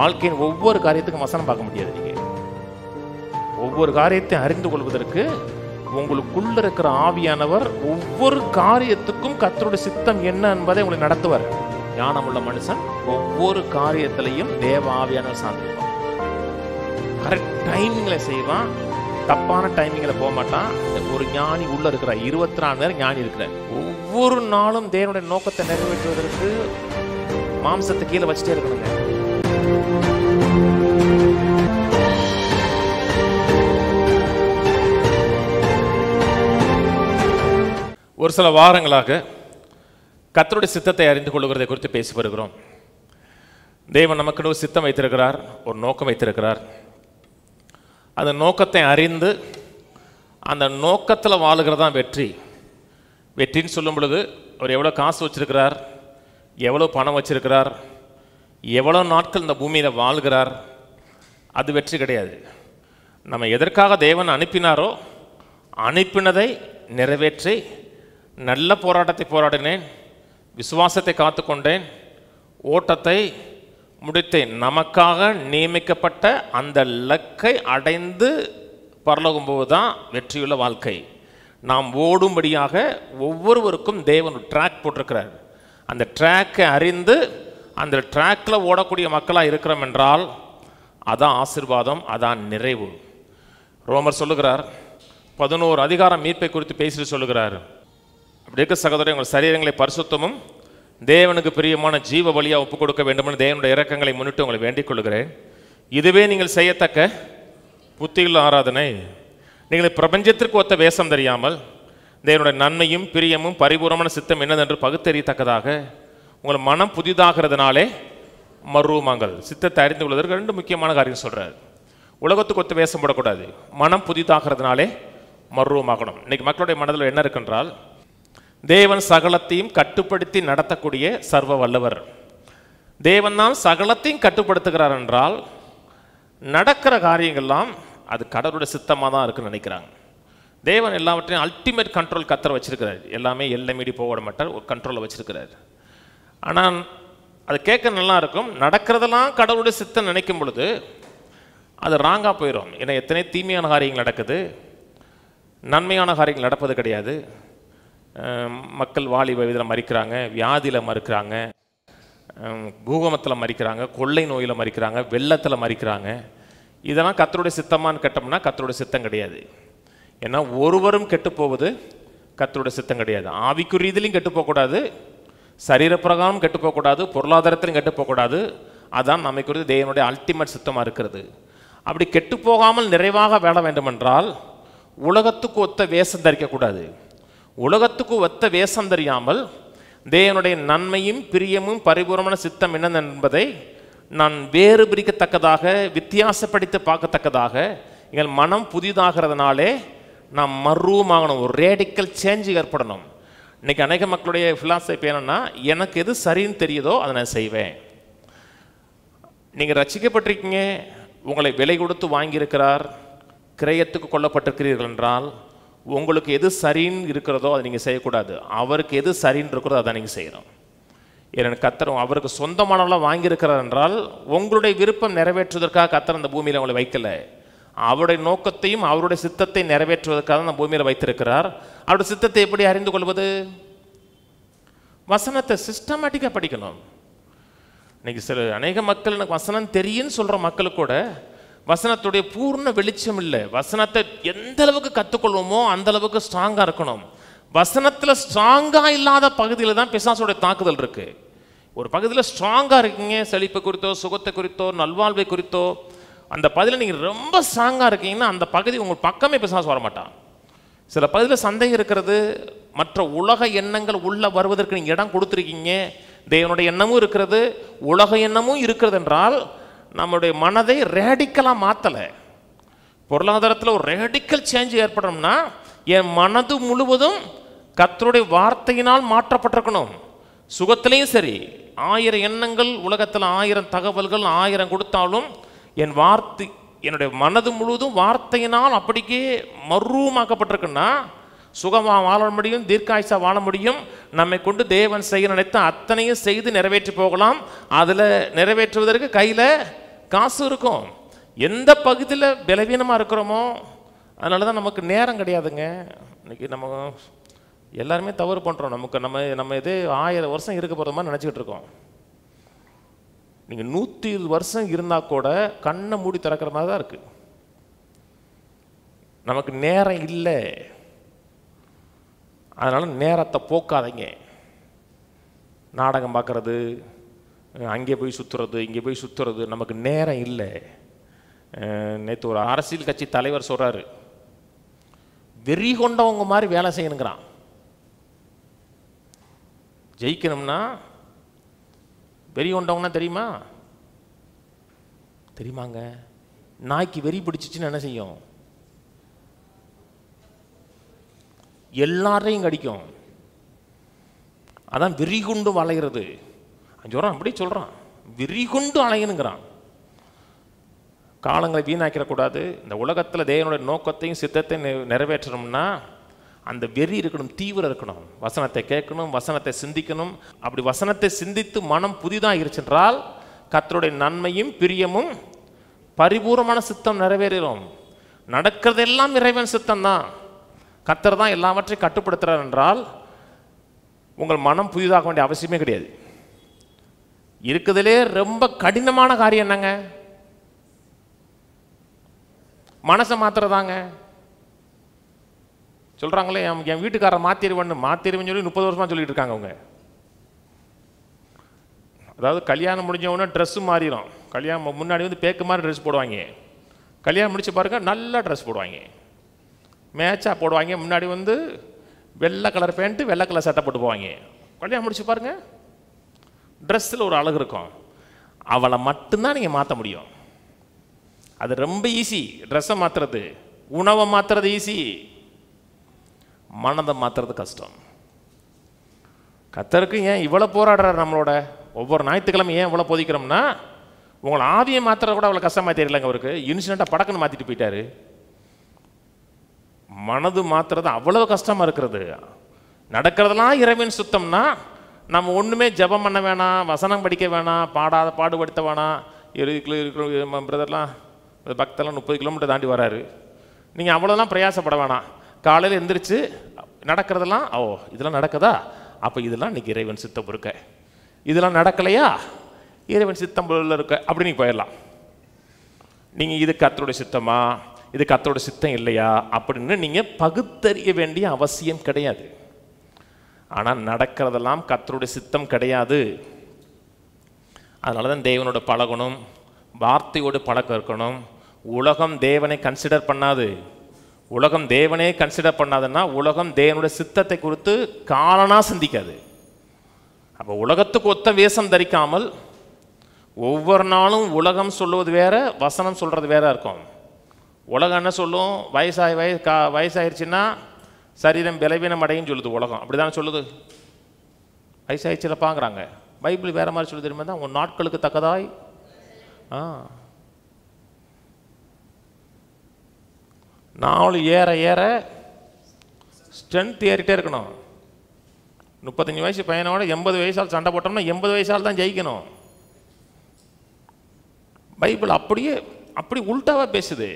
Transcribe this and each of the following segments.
வாழ்க்கையின் ஒவ்வொரு காரியத்துக்கும் வசனம் பார்க்க முடியாது. நீங்க ஒவ்வொரு காரியத்தையும் அறிந்து கொள்வதற்கு உங்களுக்குள்ள இருக்கிற ஆவியானவர் ஒவ்வொரு காரியத்துக்கும் கர்த்தருடைய சித்தம் என்ன என்பதை உங்களை நடத்துவார். ஞானமுள்ள மனுஷன் ஒவ்வொரு காரியத்திலையும் தேவ ஆவியானவர் சார்ந்திருப்பான். கரெக்ட் டைமிங்ல செய்வான், தப்பான டைமிங்ல போக மாட்டான். ஒரு ஞானி உள்ள இருக்கிற 24 நேரம் ஞானி இருக்கிற ஒவ்வொரு நாளும் தேவனுடைய நோக்கத்தை நிறைவேற்றுவதற்கு மாம்சத்தை கீழே வச்சுட்டே இருக்கணுங்க. ஒரு சில வாரங்களாக கர்த்தருடைய சித்தத்தை அறிந்து கொள்ளுகிறதை குறித்து பேசி வருகிறோம். தேவன் நமக்கு ஒரு சித்தம் வைத்திருக்கிறார், ஒரு நோக்கம் வைத்திருக்கிறார். அந்த நோக்கத்தை அறிந்து அந்த நோக்கத்தில் வாழுகிறதான் வெற்றி. வெற்றின்னு சொல்லும் பொழுது அவர் எவ்வளோ காசு வச்சிருக்கிறார், எவ்வளோ பணம் வச்சிருக்கிறார், எவ்வளோ நாட்கள் இந்த பூமியில் வாழ்கிறார், அது வெற்றி கிடையாது. நம்ம எதற்காக தேவன் அனுப்பினாரோ அனுப்பினதை நிறைவேற்றி நல்ல போராட்டத்தை போராடினேன், விசுவாசத்தை காத்து கொண்டேன், ஓட்டத்தை முடித்தேன். நமக்காக நியமிக்கப்பட்ட அந்த இலக்கை அடைந்து பரலோகம் போதுதான் வெற்றியுள்ள வாழ்க்கை. நாம் ஓடும்படியாக ஒவ்வொருவருக்கும் தேவன் ட்ராக் போட்டிருக்கிறார். அந்த ட்ராக்கை அறிந்து அந்த ட்ராக்கில் ஓடக்கூடிய மக்களாக இருக்கிறோம் என்றால் அதான் ஆசீர்வாதம், அதான் நிறைவு. ரோமர் சொல்லுகிறார், 11 அதிகாரம் மீட்பை குறித்து பேசிட்டு சொல்லுகிறார், அப்படி இருக்க சகோதரர் உங்கள் சரீரங்களை பரிசுத்தமும் தேவனுக்கு பிரியமான ஜீவ வழியாக ஒப்புக் கொடுக்க வேண்டும் என்று தேவனுடைய இரக்கங்களை முன்னிட்டு உங்களை வேண்டிக் கொள்கிறேன். இதுவே நீங்கள் செய்யத்தக்க புத்தியுள்ள ஆராதனை. நீங்கள் பிரபஞ்சத்திற்கு ஒத்த வேஷம் தெரியாமல் தேவனுடைய நன்மையும் பிரியமும் பரிபூர்ணமான சித்தம் என்னதென்று பகுத்தறியத்தக்கதாக உங்கள் மனம் புதிதாகிறதுனாலே மறுரூபங்கள். சித்தத்தை அறிந்து கொள்வதற்கு 2 முக்கியமான காரியம் சொல்கிறார். உலகத்துக்கு ஒத்த வேஷம் போடக்கூடாது, மனம் புதிதாகிறதுனாலே மறுரூபமாகணும். இன்றைக்கி மக்களுடைய மனதில் என்ன இருக்குன்றால், தேவன் சகலத்தையும் கட்டுப்படுத்தி நடத்தக்கூடிய சர்வ வல்லவர். தேவன் தான் சகலத்தையும் கட்டுப்படுத்துகிறார் என்றால் நடக்கிற காரியங்கள்லாம் அது கடவுளுடைய சித்தமாக தான் இருக்குன்னு நினைக்கிறாங்க. தேவன் எல்லாவற்றையும் அல்டிமேட் கண்ட்ரோல் கத்தரை வச்சிருக்கிறார். எல்லாமே எல்லை மீறி போக விட மாட்டார், ஒரு கண்ட்ரோலை வச்சிருக்கிறார். ஆனால் அது கேட்க நல்லா இருக்கும். நடக்கிறதெல்லாம் கடவுளுடைய சித்தம் நினைக்கும் பொழுது அது ராங்காக போயிடும். ஏன்னா எத்தனை தீமையான காரியங்கள் நடக்குது, நன்மையான காரியங்கள் நடப்பது கிடையாது. மக்கள் வாலிப இதில் மறிக்கிறாங்க, வியாதியில் மறிக்கிறாங்க, பூகமத்தில் மறிக்கிறாங்க, கொள்ளை நோயில் மறிக்கிறாங்க, வெள்ளத்தில் மறிக்கிறாங்க. இதெல்லாம் கர்த்தருடைய சித்தமானு கேட்டோம்னா கர்த்தருடைய சித்தம் கிடையாது. ஏன்னா ஒருவரும் கெட்டு போவது கர்த்தருடைய சித்தம் கிடையாது. ஆவிக்குரிய இதிலையும் கெட்டு போகக்கூடாது, சரீரப்பிரகாரம் கெட்டு போகக்கூடாது, பொருளாதாரத்திலையும் கெட்டு போகக்கூடாது. அதான் நமக்கு தேவனுடைய அல்டிமேட் சித்தமாக இருக்கிறது. அப்படி கெட்டு போகாமல் நிறைவாக வாழ வேண்டுமென்றால் உலகத்துக்கு ஒத்த வேஷம் தரிக்கக்கூடாது. உலகத்துக்கு ஒத்த வேஷம் தெரியாமல் தேவனுடைய நன்மையும் பிரியமும் பரிபூர்ணமான சித்தம் என்ன என்பதை நான் வேறு பிரிக்கத்தக்கதாக, வித்தியாசப்படுத்தி பார்க்கத்தக்கதாக எங்கள் மனம் புதிதாகிறதுனாலே நாம் மறுரூபமாகணும். ஒரு ரேடிக்கல் சேஞ்சு ஏற்படணும். இன்றைக்கி அநேக மக்களுடைய ஃபிலாசபி என்னென்னா, எனக்கு எது சரின்னு தெரியுதோ அதை நான் செய்வேன். நீங்கள் ரட்சிக்கப்பட்டிருக்கீங்க, உங்களை விலை கொடுத்து வாங்கியிருக்கிறார், கிரயத்துக்கு கொல்லப்பட்டிருக்கிறீர்கள் என்றால் உங்களுக்கு எது சரின்னு இருக்கிறதோ அதை நீங்கள் செய்யக்கூடாது. அவருக்கு எது சரின்னு இருக்கிறதோ அதை நீங்கள் செய்யணும். ஏன்னா கர்த்தர் அவருக்கு சொந்தமானவெல்லாம் வாங்கியிருக்கிறார் என்றால் உங்களுடைய விருப்பம் நிறைவேற்றுவதற்காக கர்த்தர் அந்த பூமியில் உங்களை வைக்கலை. அவருடைய நோக்கத்தையும் அவருடைய சித்தத்தை நிறைவேற்றுவதற்காக அந்த பூமியில் வைத்திருக்கிறார். அவருடைய சித்தத்தை எப்படி அறிந்து கொள்வது? வசனத்தை சிஸ்டமேட்டிக்காக படிக்கணும். இன்னைக்கு சில அநேக மக்கள் எனக்கு வசனம் தெரியும்னு சொல்கிற மக்களுக்கு கூட வசனத்துடைய பூர்ண வெளிச்சம் இல்லை. வசனத்தை எந்த அளவுக்கு கற்றுக்கொள்வோமோ அந்த அளவுக்கு ஸ்ட்ராங்காக இருக்கணும். வசனத்தில் ஸ்ட்ராங்காக இல்லாத பகுதியில் தான் பிசாசுடைய தாக்குதல் இருக்குது. ஒரு பகுதியில் ஸ்ட்ராங்காக இருக்கீங்க, செழிப்பு குறித்தோ சுகத்தை குறித்தோ நல்வாழ்வை குறித்தோ அந்த பகுதியில் நீங்கள் ரொம்ப ஸ்ட்ராங்காக இருக்கீங்கன்னா அந்த பகுதி உங்கள் பக்கமே பிசாசு வரமாட்டான். சில பகுதியில் சந்தேகம் இருக்கிறது, மற்ற உலக எண்ணங்கள் உள்ள வருவதற்கு நீங்கள் இடம் கொடுத்துருக்கீங்க. தேவனுடைய எண்ணமும் இருக்கிறது, உலக எண்ணமும் இருக்கிறது என்றால் நம்முடைய மனதை ரேடிக்கலாக மாற்றலை. பொருளாதாரத்தில் ஒரு ரேடிக்கல் சேஞ்ச் ஏற்படணும்னா என் மனது முழுவதும் கர்த்தருடைய வார்த்தையினால் மாற்றப்பட்டிருக்கணும். சுகத்திலையும் சரி, 1000 எண்ணங்கள் உலகத்தில் 1000 தகவல்கள் 1000 கொடுத்தாலும் என் வார்த்தை என்னுடைய மனது முழுவதும் வார்த்தையினால் அப்படிக்கே மறுரூபமாக்கப்பட்டிருக்குன்னா சுகமாக வாழ முடியும், தீர்க்காயுசா வாழ முடியும். நம்மை கொண்டு தேவன் செய்ய நினைத்த அத்தனையும் செய்து நிறைவேற்றி போகலாம். அதில் நிறைவேற்றுவதற்கு கையில் காசு இருக்கும். எந்த பகுதியில் பலவீனமாக இருக்கிறோமோ அதனால தான் நமக்கு நேரம் கிடையாதுங்க. இன்னைக்கு நம்ம எல்லாருமே தவறு பண்ணுறோம். நம்ம இதே 1000 வருஷம் இருக்க போகிற மாதிரி நினச்சிக்கிட்டு இருக்கோம். நீங்கள் 120 வருஷம் இருந்தால் கூட கண்ணை மூடி திறக்கிற மாதிரி தான் இருக்குது. நமக்கு நேரம் இல்லை. அதனால் நேரத்தை போக்காதீங்க. நாடகம் பார்க்குறது, அங்கே போய் சுற்றுறது, இங்கே போய் சுற்றுறது, நமக்கு நேரம் இல்லை. நேற்று ஒரு அரசியல் கட்சி தலைவர் சொல்கிறாரு, வெறி கொண்டவங்க மாதிரி வேலை செய்யணுங்கிறான். ஜெயிக்கணும்னா வெறி கொண்டவங்கன்னா தெரியுமாங்க? நாய்க்கு வெறி பிடிச்சிச்சுன்னு என்ன செய்யும்? எல்லாரையும் கடிக்கும். அதான் வெறி கொண்டு வளைகிறது. சொல்கிறான், அப்படி சொல்கிறான், வெறி கொண்டு அலையணுங்கிறான். காலங்களை வீணாக்கிடக்கூடாது. இந்த உலகத்தில் தேவனுடைய நோக்கத்தையும் சித்தத்தையும் நிறைவேற்றணும்னா அந்த வெறி இருக்கணும், தீவிரம் இருக்கணும். வசனத்தை கேட்கணும், வசனத்தை சிந்திக்கணும். அப்படி வசனத்தை சிந்தித்து மனம் புதிதாக இருச்சென்றால் கர்த்தருடைய நன்மையும் பிரியமும் பரிபூர்ணமான சித்தம் நிறைவேறும். நடக்கிறதெல்லாம் இறைவன் சித்தம் தான். கர்த்தர் தான் எல்லாவற்றையும் கட்டுப்படுத்துகிறார் என்றால் உங்கள் மனம் புதிதாக வேண்டிய அவசியமே கிடையாது. இருக்குதுலே ரொம்ப கடினமான காரியம் என்னங்க? மனசை மாத்துறதாங்க. சொல்றாங்களே, என் வீட்டுக்காரர் மாத்திருவன்னு சொல்லி 30 வருஷமா சொல்லிட்டு இருக்காங்க அவங்க. அதாவது கல்யாணம் முடிஞ்சவொன்னே ட்ரெஸ்ஸு மாறிடும். கல்யாணம் முன்னாடி வந்து பேக்கு மாதிரி ட்ரெஸ் போடுவாங்க. கல்யாணம் முடிச்சு பாருங்க, நல்ல ட்ரெஸ் போடுவாங்க, மேட்சாக போடுவாங்க. முன்னாடி வந்து வெள்ளை கலர் பேண்ட்டு, வெள்ளை கலர் சட்டை போட்டு போவாங்க. கல்யாணம் முடிச்சு பாருங்க, ட்ரெஸ்ஸில் ஒரு அழகு இருக்கும். அவளை மட்டும்தான் நீங்கள் மாற்ற முடியும். அது ரொம்ப ஈஸி. ட்ரெஸ்ஸை மாற்றுறது, உணவை மாற்றுறது ஈஸி, மனதை மாற்றுறது கஷ்டம். கர்த்தருக்கு ஏன் இவ்வளோ போராடுறார் நம்மளோட? ஒவ்வொரு ஞாயிற்றுக்கிழமை ஏன் இவ்வளோ போதிக்கிறோம்னா, உங்களை ஆவியை மாற்றுறது கூட அவ்வளோ கஷ்டமாக தெரியலங்க அவருக்கு. இன்சிடெண்ட்டாக படக்குன்னு மாற்றிட்டு போயிட்டாரு. மனது மாற்றுறது அவ்வளோ கஷ்டமாக இருக்கிறது. நடக்கிறதெல்லாம் இறைவன் சுத்தம்னா நம்ம ஒன்றுமே ஜபம் பண்ண வேணாம், வசனம் படிக்க வேணாம், பாடுபடுத்த வேணாம். இருக்கிற பிரதர்லாம் பக்தெல்லாம் 30 கிலோமீட்டர் தாண்டி வராரு. நீங்கள் அவ்வளோதான் பிரயாசப்பட வேணாம். காலையில் எந்திரிச்சு நடக்கிறதெல்லாம், இதெல்லாம் நடக்குதா, அப்போ இதெல்லாம் இன்றைக்கி இறைவன் சித்தம் இருக்க. இதெல்லாம் நடக்கலையா, இறைவன் சித்தம் இருக்க, அப்படி நீங்கள் போயிடலாம். நீங்கள் இது கர்த்தருடைய சித்தமா, இது கர்த்தருடைய சித்தம் இல்லையா அப்படின்னு நீங்கள் பகுத்தறிய வேண்டிய அவசியம் கிடையாது. ஆனால் நடக்கிறதெல்லாம் கர்த்தருடைய சித்தம் கிடையாது. அதனால தான் தேவனோட பழகணும், வார்த்தையோடு பழக்கம் இருக்கணும். உலகம் தேவனை கன்சிடர் பண்ணாது. உலகம் தேவனே கன்சிடர் பண்ணாதுன்னா உலகம் தேவனுடைய சித்தத்தை குறித்து காலனா சிந்திக்காது. அப்போ உலகத்துக்கு ஒத்த வேஷம் தரிக்காமல் ஒவ்வொரு நாளும் உலகம் சொல்லுவது வேற, வசனம் சொல்கிறது வேற இருக்கும். உலகம் என்ன சொல்லும்? வயசாயிருச்சுன்னா சரீரம் பலவீனம் அடையும் சொல்லுது உலகம். அப்படி தானே சொல்லுது. வயசாயிடுச்சுலப்பாங்கிறாங்க. பைபிள் வேற மாதிரி சொல்லி தெரியுமா தான், உன் நாட்களுக்கு தக்கதாய். நாலு ஏற ஏற ஸ்ட்ரென்த் ஏறிட்டே இருக்கணும். 35 வயசு பையனோட 80 வயசால் சண்டை போட்டோம்னா 80 வயசால் தான் ஜெயிக்கணும். பைபிள் அப்படி உள்டாவா பேசுது.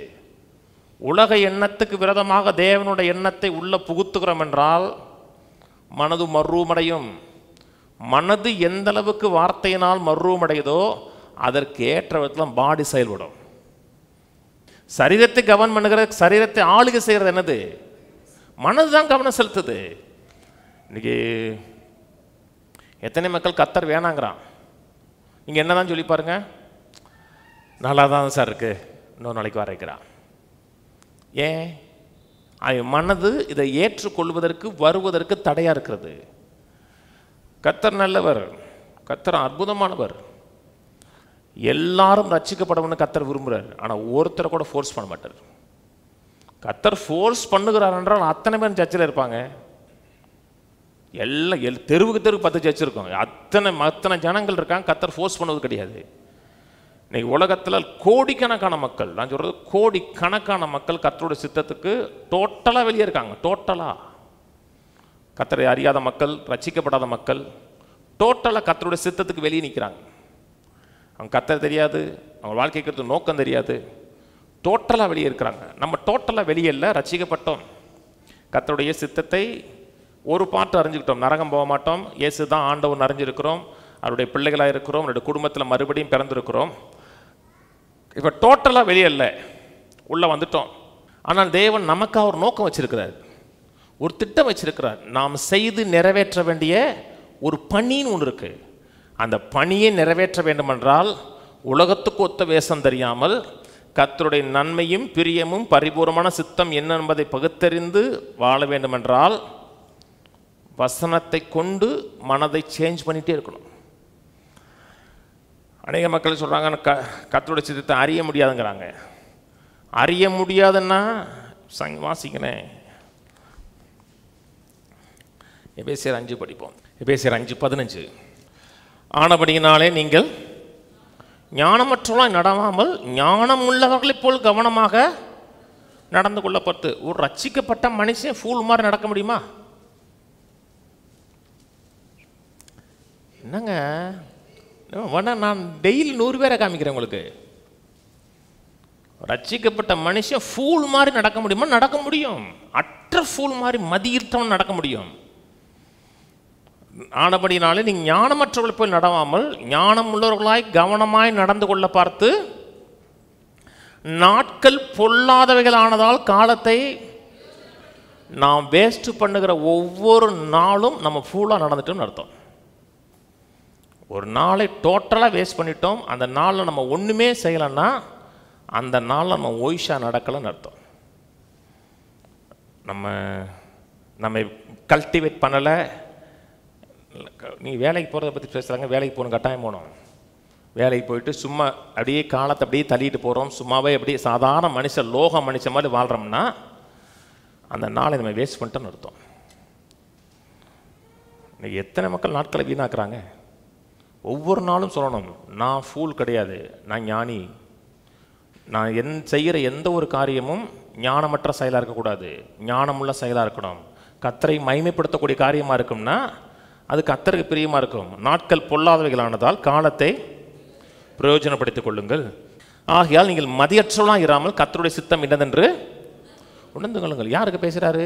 உலக எண்ணத்துக்கு விரோதமாக தேவனுடைய எண்ணத்தை உள்ள புகுத்துகிறோம் என்றால் மனது மர்வமடையும். மனது எந்த அளவுக்கு வார்த்தையினால் மர்வமடையுதோ அதற்கு ஏற்ற விதத்தில் பாடி செயல்படும். சரீரத்தை கவனம் பண்ணுகிற, சரீரத்தை ஆளுகை செய்கிறது என்னது? மனது தான் கவனம் செலுத்துது. இன்னைக்கு எத்தனை மக்கள் கர்த்தர் வேணாங்கிறான். நீங்கள் என்ன தான் சொல்லி பாருங்க, நல்லா தான் சார் இருக்கு, இன்னொரு நாளைக்கு வரைக்கிறான். ஏன்? மனது இதை ஏற்றுக்கொள்வதற்கு வருவதற்கு தடையா இருக்கிறது. கர்த்தர் நல்லவர், கர்த்தர் அற்புதமானவர், எல்லாரும் ரட்சிக்கப்படணும்னு கர்த்தர் விரும்புகிறார். ஆனால் ஒருத்தரை கூட ஃபோர்ஸ் பண்ண மாட்டார். கர்த்தர் ஃபோர்ஸ் பண்ணுகிறார் என்றால் அத்தனை பேர் சர்ச்சில் இருப்பாங்க. எல்லாம் தெருவுக்கு 10 சர்ச் இருக்கும். அத்தனை ஜனங்கள் இருக்காங்க. கர்த்தர் ஃபோர்ஸ் பண்ணுவது கிடையாது. இன்னைக்கு உலகத்தில் கோடிக்கணக்கான மக்கள், நான் சொல்றது கோடிக்கணக்கான மக்கள் கர்த்தருடைய சித்தத்துக்கு டோட்டலாக வெளியே இருக்காங்க. டோட்டலாக கர்த்தரை அறியாத மக்கள், ரட்சிக்கப்படாத மக்கள் டோட்டலாக கர்த்தருடைய சித்தத்துக்கு வெளியே நிற்கிறாங்க. அவங்க கத்த தெரியாது, அவங்க வாழ்க்கைக்கு நோக்கம் தெரியாது, டோட்டலாக வெளியே இருக்கிறாங்க. நம்ம டோட்டலாக வெளியே இல்லை, ரட்சிக்கப்பட்டோம், கர்த்தருடைய சித்தத்தை ஒரு பாட்டு அறிஞ்சுக்கிட்டோம், நரகம் போக மாட்டோம், இயேசு தான் ஆண்டவர் அறிஞ்சிருக்கிறோம், அவருடைய பிள்ளைகளாக இருக்கிறோம், அவருடைய குடும்பத்தில் மறுபடியும் பிறந்திருக்கிறோம். இப்போ டோட்டலாக வெளியே இல்லை, உள்ளே வந்துட்டோம். ஆனால் தேவன் நமக்காக ஒரு நோக்கம் வச்சிருக்கிறார், ஒரு திட்டம் வச்சிருக்கிறார். நாம் செய்து நிறைவேற்ற வேண்டிய ஒரு பணின்னு ஒன்று இருக்கு. அந்த பணியை நிறைவேற்ற வேண்டுமென்றால் உலகத்துக்கு ஒத்த வேஷம் தெரியாமல் கர்த்தருடைய நன்மையும் பிரியமும் பரிபூர்ணமான சித்தம் என்ன என்பதை பகுத்தறிந்து வாழ வேண்டுமென்றால் வசனத்தை கொண்டு மனதை சேஞ்ச் பண்ணிகிட்டே இருக்கணும். அநேக மக்கள் சொல்கிறாங்க கர்த்தருடைய சித்தத்தை அறிய முடியாதுங்கிறாங்க. அறிய முடியாதுன்னா வாசிக்கிறேன், எபேசியர் 5 படிப்போம். எபேசியர் 5:15. ஆனபடியினாலே நீங்கள் ஞானமற்றவர்களாய் நடவாமல் ஞானம் உள்ளவர்களைப் போல் கவனமாக நடந்து கொள்ளப்பட்டு. ஒரு ரட்சிக்கப்பட்ட மனுஷன் ஃபூல் மாதிரி நடக்க முடியுமா? என்னங்க நான் டெய்லி 100 பேரை காமிக்கிறேன் உங்களுக்கு. ரட்சிக்கப்பட்ட மனுஷன் ஃபூல் மாதிரி நடக்க முடியுமா? நடக்க முடியும். அற்ற ஃபூல் மாதிரி மதியிட்டவன் நடக்க முடியும். ஆனபடினாலே நீ ஞானமற்றவர்களை போய் நடவாமல் ஞானம் உள்ளவர்களாய் கவனமாய் நடந்து கொள்ள பார்த்து நாட்கள் பொல்லாதவைகள் ஆனதால் காலத்தை நாம் வேஸ்ட் பண்ணுகிற ஒவ்வொரு நாளும் நம்ம ஃபுல்லாக நடந்துட்டோம்னு அர்த்தம். ஒரு நாளை டோட்டலாக வேஸ்ட் பண்ணிட்டோம், அந்த நாளில் நம்ம ஒன்றுமே செய்யலைன்னா அந்த நாளில் நம்ம ஒய்ஷா நடக்கலைன்னு அர்த்தம். நம்ம கல்டிவேட் பண்ணலை. நீ வேலைக்கு போகிறத பற்றி பேசுகிறாங்க, வேலைக்கு போகணும், கட்டாயம் போகணும். வேலைக்கு போயிட்டு சும்மா அப்படியே காலத்தை அப்படியே தள்ளிட்டு போகிறோம், சும்மாவே அப்படியே சாதாரண மனுஷன் லோக மனுஷன் மாதிரி வாழ்கிறோம்னா அந்த நாளை நம்ம வேஸ்ட் பண்ணிட்டோன்னு அர்த்தம். இன்னைக்கு எத்தனை மக்கள் நாட்களை வீணாக்குறாங்க. ஒவ்வொரு நாளும் சொல்லணும், நான் ஃபூல் கிடையாது, நான் ஞானி. நான் செய்கிற எந்த ஒரு காரியமும் ஞானமற்ற செயலாக இருக்கக்கூடாது, ஞானமுள்ள செயலாக இருக்கணும். கர்த்தரை மகிமைப்படுத்தக்கூடிய காரியமாக இருக்கும்னா அது கர்த்தருக்கு பிரியமாக இருக்கும். நாட்கள் பொல்லாதவைகளானதால் காலத்தை பிரயோஜனப்படுத்திக் கொள்ளுங்கள். ஆகையால் நீங்கள் மதியற்றவர்களாக இராமல் கர்த்தருடைய சித்தம் என்னதென்று உணர்ந்து கொள்ளுங்கள். யாருக்கு பேசுகிறாரு?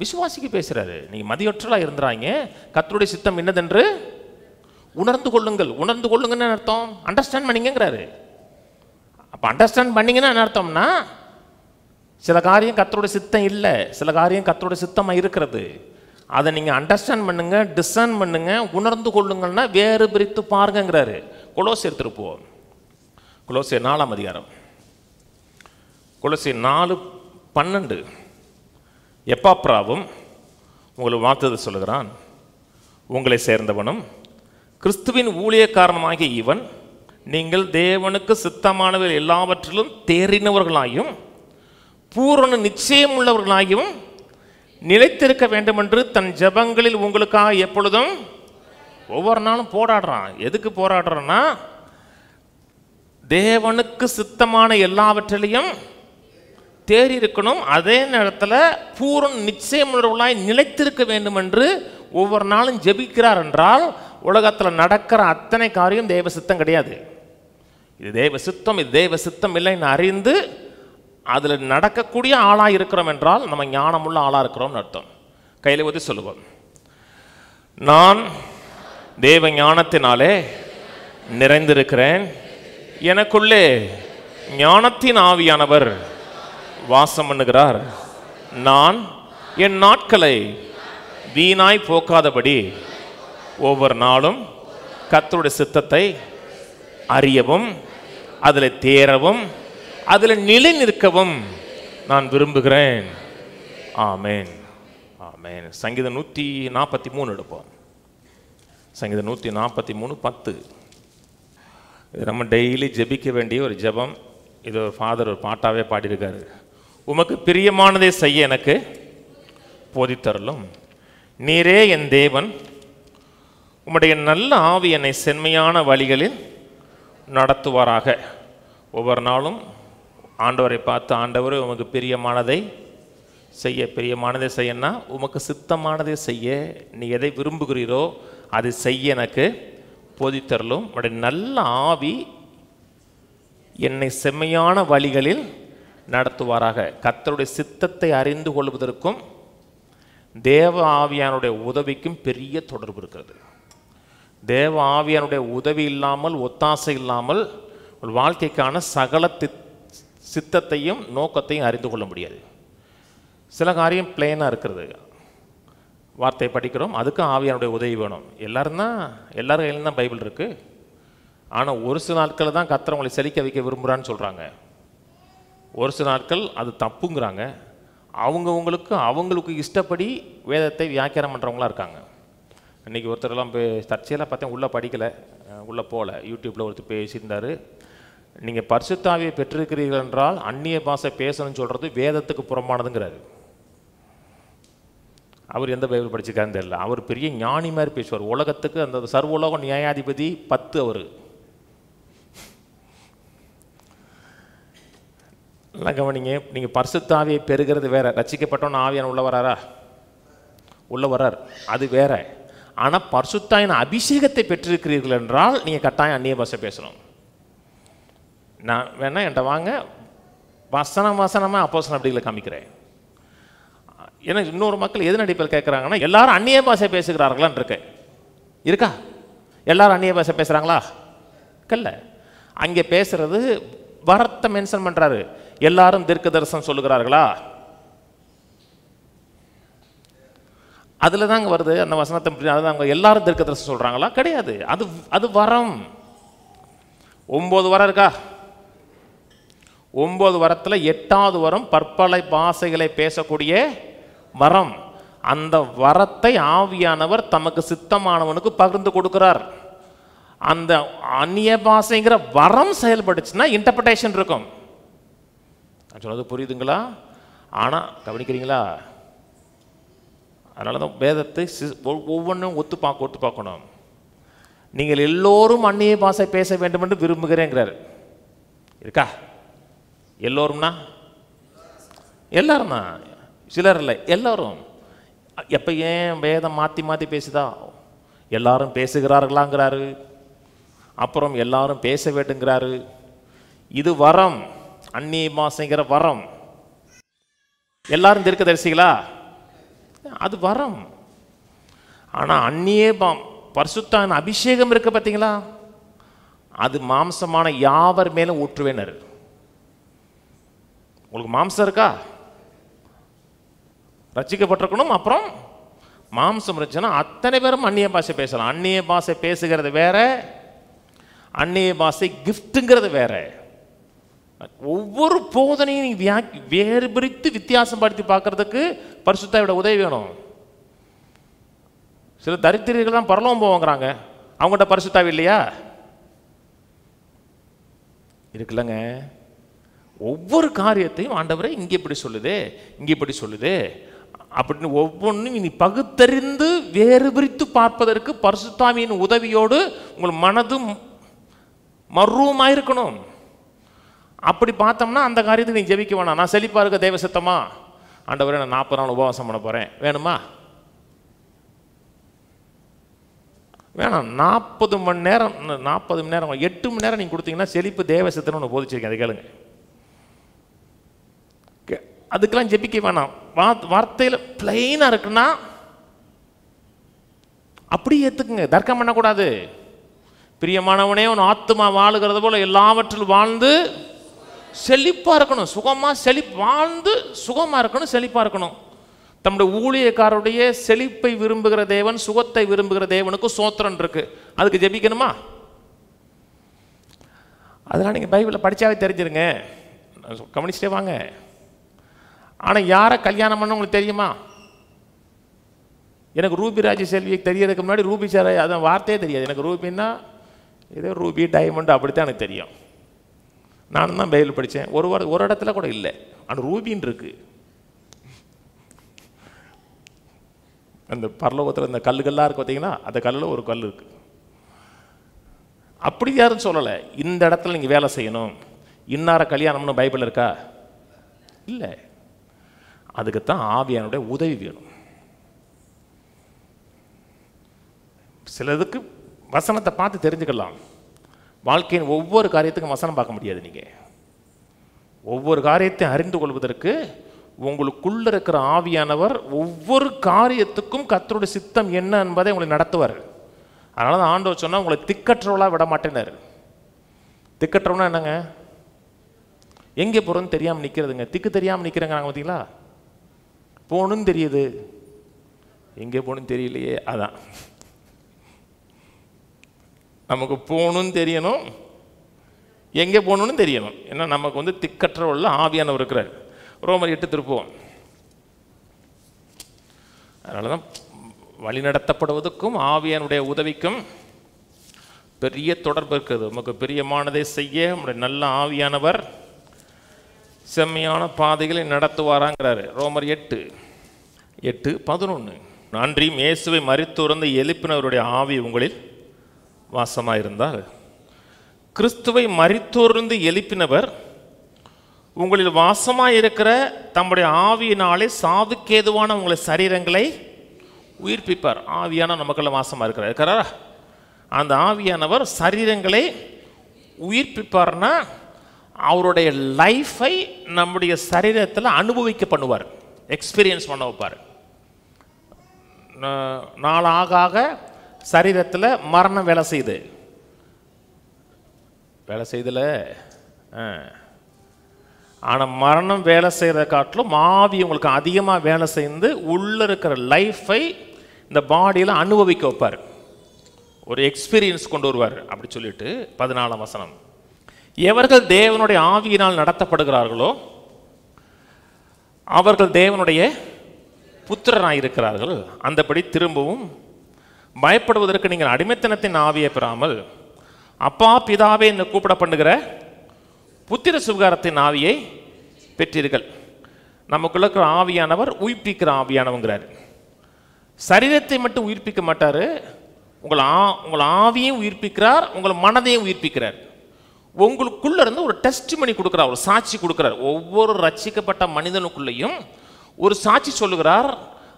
விசுவாசிக்கு பேசுகிறாரு. நீங்கள் மதியற்றவர்களாக இருந்தாங்க, கர்த்தருடைய சித்தம் என்னதென்று உணர்ந்து கொள்ளுங்கள். உணர்ந்து கொள்ளுங்கன்னு அர்த்தம் அண்டர்ஸ்டாண்ட் பண்ணிங்கிறாரு. அப்போ அண்டர்ஸ்டாண்ட் பண்ணிங்கன்னா என்ன அர்த்தம்னா சில காரியம் கர்த்தருடைய சித்தம் இல்லை, சில காரியம் கர்த்தருடைய சித்தமாக இருக்கிறது. அதை நீங்கள் அண்டர்ஸ்டாண்ட் பண்ணுங்க, டிசர்ன் பண்ணுங்க, உணர்ந்து கொள்ளுங்கன்னா வேறு பிரித்து பாருங்கிறாரு. கொலோசியர் திருப்போம், கொலோசியர் 4ஆம் அதிகாரம், கொலோசியர் 4:12. எப்பாப்ராவும் உங்களை வாழ்த்துதல் சொல்லுகிறான், உங்களை சேர்ந்தவனும் கிறிஸ்துவின் ஊழியக்காரனுமாகிய இவன் நீங்கள் தேவனுக்கு சித்தமானவர்கள் எல்லாவற்றிலும் தேறினவர்களாயும் பூரண நிச்சயம் உள்ளவர்களாயும் நிலைத்திருக்க வேண்டும் என்று தன் ஜெபங்களில் உங்களுக்காக எப்பொழுதும் ஒவ்வொரு நாளும் போராடுறான். எதுக்கு போராடுறான்னா தேவனுக்கு சித்தமான எல்லாவற்றிலையும் தேறி இருக்கணும், அதே நேரத்தில் பூரண நிச்சயம் உள்ளவர்களாய் நிலைத்திருக்க வேண்டும் என்று ஒவ்வொரு நாளும் ஜெபிக்கிறார். என்றால் உலகத்தில் நடக்கிற அத்தனை காரியம் தேவ சித்தம் கிடையாது. இது தேவ சித்தம், இது தேவ சித்தம் இல்லைன்னு அறிந்து அதில் நடக்கக்கூடிய ஆளாக இருக்கிறோம் என்றால் நம்ம ஞானமுள்ள ஆளாக இருக்கிறோம்னு அர்த்தம். கையில் ஊதி சொல்லுவோம், நான் தேவ ஞானத்தினாலே நிறைந்திருக்கிறேன், எனக்குள்ளே ஞானத்தின் ஆவியானவர் வாசம் பண்ணுகிறார். நான் என் நாட்களை வீணாய் போக்காதபடி ஒவ்வொரு நாளும் கர்த்தருடைய சித்தத்தை அறியவும் அதில் தேரவும் அதில் நிலை நிற்கவும் நான் விரும்புகிறேன். ஆமேன், ஆமேன். சங்கீதம் 143 எடுப்போம். சங்கீதம் 143:10. இது நம்ம டெய்லி ஜெபிக்க வேண்டிய ஒரு ஜெபம். இது ஒரு ஃபாதர் ஒரு பாட்டாகவே பாடியிருக்காரு. உமக்கு பிரியமானதை செய்ய எனக்கு போதித்தரலும், நீரே என் தேவன், உம்முடைய நல்ல ஆவி என்னை செம்மையான வழிகளில் நடத்துவாராக. ஒவ்வொரு நாளும் ஆண்டவரை பார்த்து, ஆண்டவர் உமக்கு பிரியமானதை செய்ய, பிரியமானதை செய்யனா உமக்கு சித்தமானதை செய்ய, நீ எதை விரும்புகிறீரோ அதை செய்ய எனக்கு போதித்தருளும். உடைய நல்ல ஆவி என்னை செம்மையான வழிகளில் நடத்துவாராக. கர்த்தருடைய சித்தத்தை அறிந்து கொள்வதற்கும் தேவ ஆவியானுடைய உதவிக்கும் பெரிய தொடர்பு இருக்கிறது. தேவ ஆவியானுடைய உதவி இல்லாமல், ஒத்தாசை இல்லாமல் ஒரு வாழ்க்கைக்கான சகல சித்தத்தையும் நோக்கத்தையும் அறிந்து கொள்ள முடியாது. சில காரியம் பிளெயினாக இருக்கிறது, வார்த்தை படிக்கிறோம், அதுக்கு ஆவியானுடைய உதவி வேணும். எல்லாரும் கையிலும் தான் பைபிள் இருக்குது. ஆனால் ஒரு சில நாட்கள் தான் கர்த்தர் உங்களை செழிக்க வைக்க விரும்புகிறான்னு சொல்கிறாங்க. ஒரு சில நாட்கள் அது தப்புங்கிறாங்க. அவங்களுக்கு இஷ்டப்படி வேதத்தை வியாக்கியானம் பண்ணுறவங்களாம் இருக்காங்க. இன்றைக்கி ஒருத்தரெல்லாம் தற்செயலாக பார்த்தேன், உள்ளே படிக்கலை, உள்ளே போகல, யூடியூப்பில் ஒருத்தர் பேசியிருந்தார். நீங்கள் பரிசுத்த ஆவியை பெற்றிருக்கிறீர்கள் என்றால் அந்நிய பாஷை பேசணும்னு சொல்கிறது வேதத்துக்கு புறம்பானதுங்கிறாரு. அவர் எந்த பைபிள் படிச்சிருக்காருன்னு தெரியல. அவர் பெரிய ஞானி மாதிரி பேசுவார். உலகத்துக்கு அந்த சர்வலோக நியாயாதிபதி 10 அவர். நல்லா கவனிங்க. நீங்கள் பரிசுத்த ஆவியை பெறுகிறது வேற, ரட்சிக்கப்பட்டோன்னு ஆவியான உள்ள வராரா? உள்ள வரார், அது வேற. ஆனால் பரிசுத்தாவின் அபிஷேகத்தை பெற்றிருக்கிறீர்கள் என்றால் நீங்கள் கட்டாயம் அந்நிய பாஷை பேசணும். நான் வேணா என்கிட்ட வாங்க, வசனமாக அப்போஸ்தலர் நடபடிகளை காமிக்கிறேன். ஏன்னா இன்னொரு மக்கள் எது நடிப்பில் கேட்குறாங்கன்னா, எல்லாரும் அந்நிய பாஷை பேசுகிறார்களான் இருக்கா? எல்லாரும் அந்நிய பாஷை பேசுகிறாங்களா? இல்ல. அங்கே பேசுறது வரத்தை மென்ஷன் பண்ணுறாரு. எல்லாரும் தீர்க்க தரிசனம் சொல்லுகிறார்களா? அதில் தாங்க வருது அந்த வசனத்தை. அதுதான் எல்லாரும் தீர்க்க தரிசனம் சொல்கிறாங்களா? கிடையாது. அது வரம். 9 வரம் இருக்கா? 9 வரத்தில் 8வது வரம் பற்பல பாஷைகளை பேசக்கூடிய வரம். அந்த வரத்தை ஆவியானவர் தமக்கு சித்தமானவனுக்கு பகிர்ந்து கொடுக்கிறார். அந்த அந்நிய பாஷைங்கிற வரம் செயல்படுச்சுன்னா இன்டர்பிரேஷன் இருக்கும். நான் சொன்னது புரியுதுங்களா? ஆனால் கவனிக்கிறீங்களா? அதனால தான் வேதத்தை ஒவ்வொன்றும் ஒத்து பார்க்கணும். நீங்கள் எல்லோரும் அந்நிய பாஷை பேச வேண்டும் என்று விரும்புகிறேங்கிறார். இருக்கா? எல்லோரும்னா எல்லாரும் தான், சிலர் இல்லை, எல்லாரும். எப்போ ஏன் வேதம் மாற்றி பேசுதா? எல்லாரும் பேசுகிறார்களாங்கிறாரு, அப்புறம் எல்லாரும் பேச வேண்டுங்கிறாரு. இது வரம், அந்நிய பாஷைங்கிற வரம். எல்லாரும் தீர்க்கதரிசிகளா? அது வரம். ஆனால் அந்நிய பரிசுத்தாவின் அபிஷேகம் இருக்கு பார்த்தீங்களா? அது மாம்சமான யாவர் மேலும் ஊற்றுவேனர். உங்களுக்கு மாம்சம் இருக்கா? ரட்சிக்கப்பட்டிருக்கணும். அப்புறம் மாம்சம் இருந்துச்சுன்னா அத்தனை பேரும் அந்நிய பாஷை பேசலாம். அந்நிய பாஷை பேசுகிறது வேற, அந்நிய பாஷை கிஃப்ட்டுங்கிறது வேற. ஒவ்வொரு போதனையும் நீங்கள் வேறு பிரித்து வித்தியாசம் படுத்தி பார்க்கறதுக்கு பரிசுத்தாவியோட உதவி வேணும். சில தரித்திரர்கள் தான் பரலோகம் போவாங்கிறாங்க, அவங்கள்ட்ட பரிசுத்தாவி இல்லையா? இருக்குல்லங்க. ஒவ்வொரு காரியத்தையும் ஆண்டவரே இங்கே இப்படி சொல்லுது, இங்கே இப்படி சொல்லுது அப்படின்னு ஒவ்வொன்றும் இனி பகுத்தறிந்து வேறு பிரித்து பார்ப்பதற்கு பரிசுத்தாவியின் உதவியோடு உங்கள் மனதும் மர்வமாயிருக்கணும். அப்படி பார்த்தோம்னா அந்த காரியத்தை நீ ஜெபிக்க வேணாம். நான் செழிப்பா இருக்க தேவ சித்தமா? ஆண்டவரே நான் 40 நாள் உபவாசம் பண்ண போகிறேன், வேணுமா? வேணாம். 40 மணி நேரம் 8 மணி நேரம் நீங்கள் கொடுத்தீங்கன்னா செழிப்பு தேவ சித்தம்னு ஒன்று போதிச்சிருக்கேன், அதை கேளுங்க. அதுக்கெல்லாம் ஜெபிக்க வேணாம். வார்த்தையில் பிளைனாக இருக்குன்னா அப்படி ஏற்றுக்குங்க, தர்க்கம் பண்ணக்கூடாது. பிரியமானவனே உன் ஆத்துமா வாழுகிறது போல எல்லாவற்றிலும் வாழ்ந்து செழிப்பாக இருக்கணும். வாழ்ந்து சுகமாக இருக்கணும், செழிப்பாக இருக்கணும். தம்முடைய ஊழியக்காரருடைய செழிப்பை விரும்புகிற தேவன், சுகத்தை விரும்புகிற தேவனுக்கு சோத்திரம் இருக்கு. அதுக்கு ஜெபிக்கணுமா? அதெல்லாம் நீங்கள் பைபிளில் படித்தாவே தெரிஞ்சிருங்க, கவனிச்சிட்டே வாங்க. ஆனால் யாரை கல்யாணம் பண்ண உங்களுக்கு தெரியுமா? எனக்கு ரூபி ராஜி செல்வியை தெரியறதுக்கு முன்னாடி ரூபி சார் அதான் வார்த்தையே தெரியாது. எனக்கு ரூபின்னா ஏதோ ரூபி டைமண்ட் அப்படித்தான் எனக்கு தெரியும். நானும் தான் பைபிள் படித்தேன். ஒரு இடத்துல கூட இல்லை, ஆனால் ரூபின்னு இருக்கு. அந்த பரலோகத்தில் அந்த கல்லுகள்லாம் இருக்கு பார்த்தீங்கன்னா, அந்த கல்லில் ஒரு கல் இருக்கு. அப்படி யாரும் சொல்லலை இந்த இடத்துல நீங்கள் வேலை செய்யணும், இன்னார கல்யாணம்னு பைபிள் இருக்கா? இல்லை. அதுக்குத்தான் ஆவியானுடைய உதவி வேணும். சிலதுக்கு வசனத்தை பார்த்து தெரிஞ்சுக்கலாம். வாழ்க்கையின் ஒவ்வொரு காரியத்துக்கும் வசனம் பார்க்க முடியாது. நீங்கள் ஒவ்வொரு காரியத்தையும் அறிந்து கொள்வதற்கு உங்களுக்குள்ள இருக்கிற ஆவியானவர் ஒவ்வொரு காரியத்துக்கும் கர்த்தருடைய சித்தம் என்ன என்பதை உங்களை நடத்துவார். அதனால தான் ஆண்டவர் சொன்னால் உங்களை திக்கற்றவளாக விட மாட்டேனார். திக்கற்றவனா என்னங்க? எங்கே போகிறோன்னு தெரியாமல் நிற்கிறதுங்க. திக்கு தெரியாமல் நிற்கிறேங்க நாங்கள். பார்த்தீங்களா, போகணுன்னு தெரியுது, எங்கே போகணுன்னு தெரியலையே. அதான் நமக்கு போகணுன்னு தெரியணும், எங்கே போகணுன்னு தெரியணும். ஏன்னா நமக்கு வந்து திக்கற்றவள்ள ஆவியானவர் இருக்கிறார். ரோமர் 8 திருப்புவோம். அதனால தான் வழி நடத்தப்படுவதற்கும் ஆவியானுடைய உதவிக்கும் பெரிய தொடர்பு இருக்குது. நமக்கு பிரியமானதை செய்ய நம்முடைய நல்ல ஆவியானவர் செம்மையான பாதைகளை நடத்துவாராங்கிறாரு. ரோமர் 8:11. அன்றியும் இயேசுவை மரித்தோர்ந்து எழுப்பினவருடைய ஆவி உங்களில் வாசமாயிருந்தால், கிறிஸ்துவை மரித்தோர்ந்து எழுப்பினவர் உங்களில் வாசமாயிருக்கிற தம்முடைய ஆவியினாலே சாவுக்கேதுவான உங்களை சரீரங்களை உயிர்ப்பிப்பார். ஆவியான நமக்குள்ள வாசமாக இருக்கிறாரா? அந்த ஆவியானவர் சரீரங்களை உயிர்ப்பிப்பார்னா அவருடைய லைஃபை நம்முடைய சரீரத்தில் அனுபவிக்க பண்ணுவார், எக்ஸ்பீரியன்ஸ் பண்ண வைப்பார். நாளாக சரீரத்தில் மரணம் வேலை செய்தல. ஆனால் மரணம் வேலை செய்கிறத காட்டிலும் ஆவி உங்களுக்கு அதிகமாக வேலை செய்து உள்ள இருக்கிற லைஃபை இந்த பாடியில் அனுபவிக்க வைப்பார், ஒரு எக்ஸ்பீரியன்ஸ் கொண்டு வருவார். அப்படி சொல்லிட்டு 14ஆம் வசனம், எவர்கள் தேவனுடைய ஆவியினால் நடத்தப்படுகிறார்களோ அவர்கள் தேவனுடைய புத்திரனாக இருக்கிறார்கள். அந்தபடி திரும்பவும் பயப்படுவதற்கு நீங்கள் அடிமைத்தனத்தின் ஆவியை பெறாமல் அப்பா பிதாவே என்று கூப்பிட பண்ணுகிற புத்திர சுகாரத்தின் ஆவியை பெற்றீர்கள். நமக்குள்ள இருக்கிற ஆவியானவர் உயிர்ப்பிக்கிற ஆவியானவங்கிறார். சரீரத்தை மட்டும் உயிர்ப்பிக்க மாட்டார், உங்கள் ஆவியையும் உயிர்ப்பிக்கிறார், உங்கள் மனதையும் உயிர்ப்பிக்கிறார். உங்களுக்குள்ள இருந்து ஒரு டெஸ்டிமனி கொடுக்குறார், ஒரு சாட்சி கொடுக்குறார். ஒவ்வொரு ரட்சிக்கப்பட்ட மனிதனுக்குள்ளேயும் ஒரு சாட்சி சொல்லுகிறார்.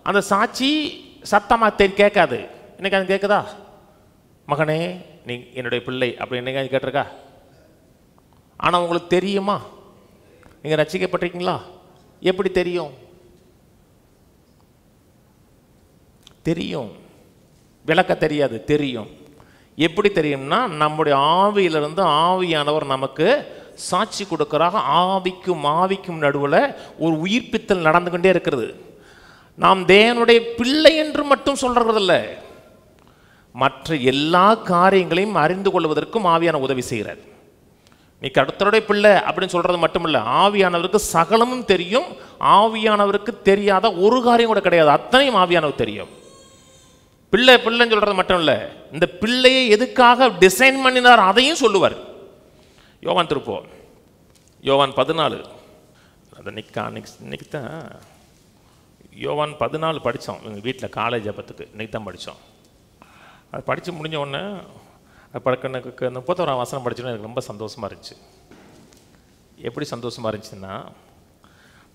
அந்த சாட்சி சத்தமாக கேட்காது. இன்னைக்கு அது கேட்குதா? மகனே நீ என்னுடைய பிள்ளை அப்படி என்னைக்கு கேட்டிருக்கா? ஆனால் உங்களுக்கு தெரியுமா நீங்கள் ரட்சிக்கப்பட்டிருக்கீங்களா? எப்படி தெரியும்? தெரியும், விளக்க தெரியாது, தெரியும். எப்படி தெரியும்னா நம்முடைய ஆவியிலிருந்து ஆவியானவர் நமக்கு சாட்சி கொடுக்கிறாக. ஆவிக்கும் நடுவில் ஒரு உயிர்ப்பித்தல் நடந்து கொண்டே இருக்கிறது. நாம் தேவனுடைய பிள்ளை என்று மட்டும் சொல்றதில்ல, மற்ற எல்லா காரியங்களையும் அறிந்து கொள்வதற்கும் ஆவியான உதவி செய்கிறார். நீ கர்த்தருடைய பிள்ளை அப்படின்னு சொல்றது மட்டுமில்ல, ஆவியானவருக்கு சகலமும் தெரியும். ஆவியானவருக்கு தெரியாத ஒரு காரியம் கூட கிடையாது, அத்தனையும் ஆவியானவர் தெரியும். பிள்ளைன்னு சொல்றது மட்டும் இல்லை, இந்த பிள்ளையை எதுக்காக டிசைன் பண்ணினார் அதையும் சொல்லுவார். யோவான் திருப்போம், யோவான் 14. அதை இன்னைக்கு தான் யோவான் 14 படித்தோம் எங்கள் வீட்டில் காலேஜ் ஜபத்துக்கு. இன்னைக்கு தான் படித்தோம். அது படித்து முடிஞ்ச உடனே எனக்கு 31ஆம் வசனம் படிச்சோன்னா எனக்கு ரொம்ப சந்தோஷமாக இருந்துச்சு. எப்படி சந்தோஷமாக இருந்துச்சுன்னா,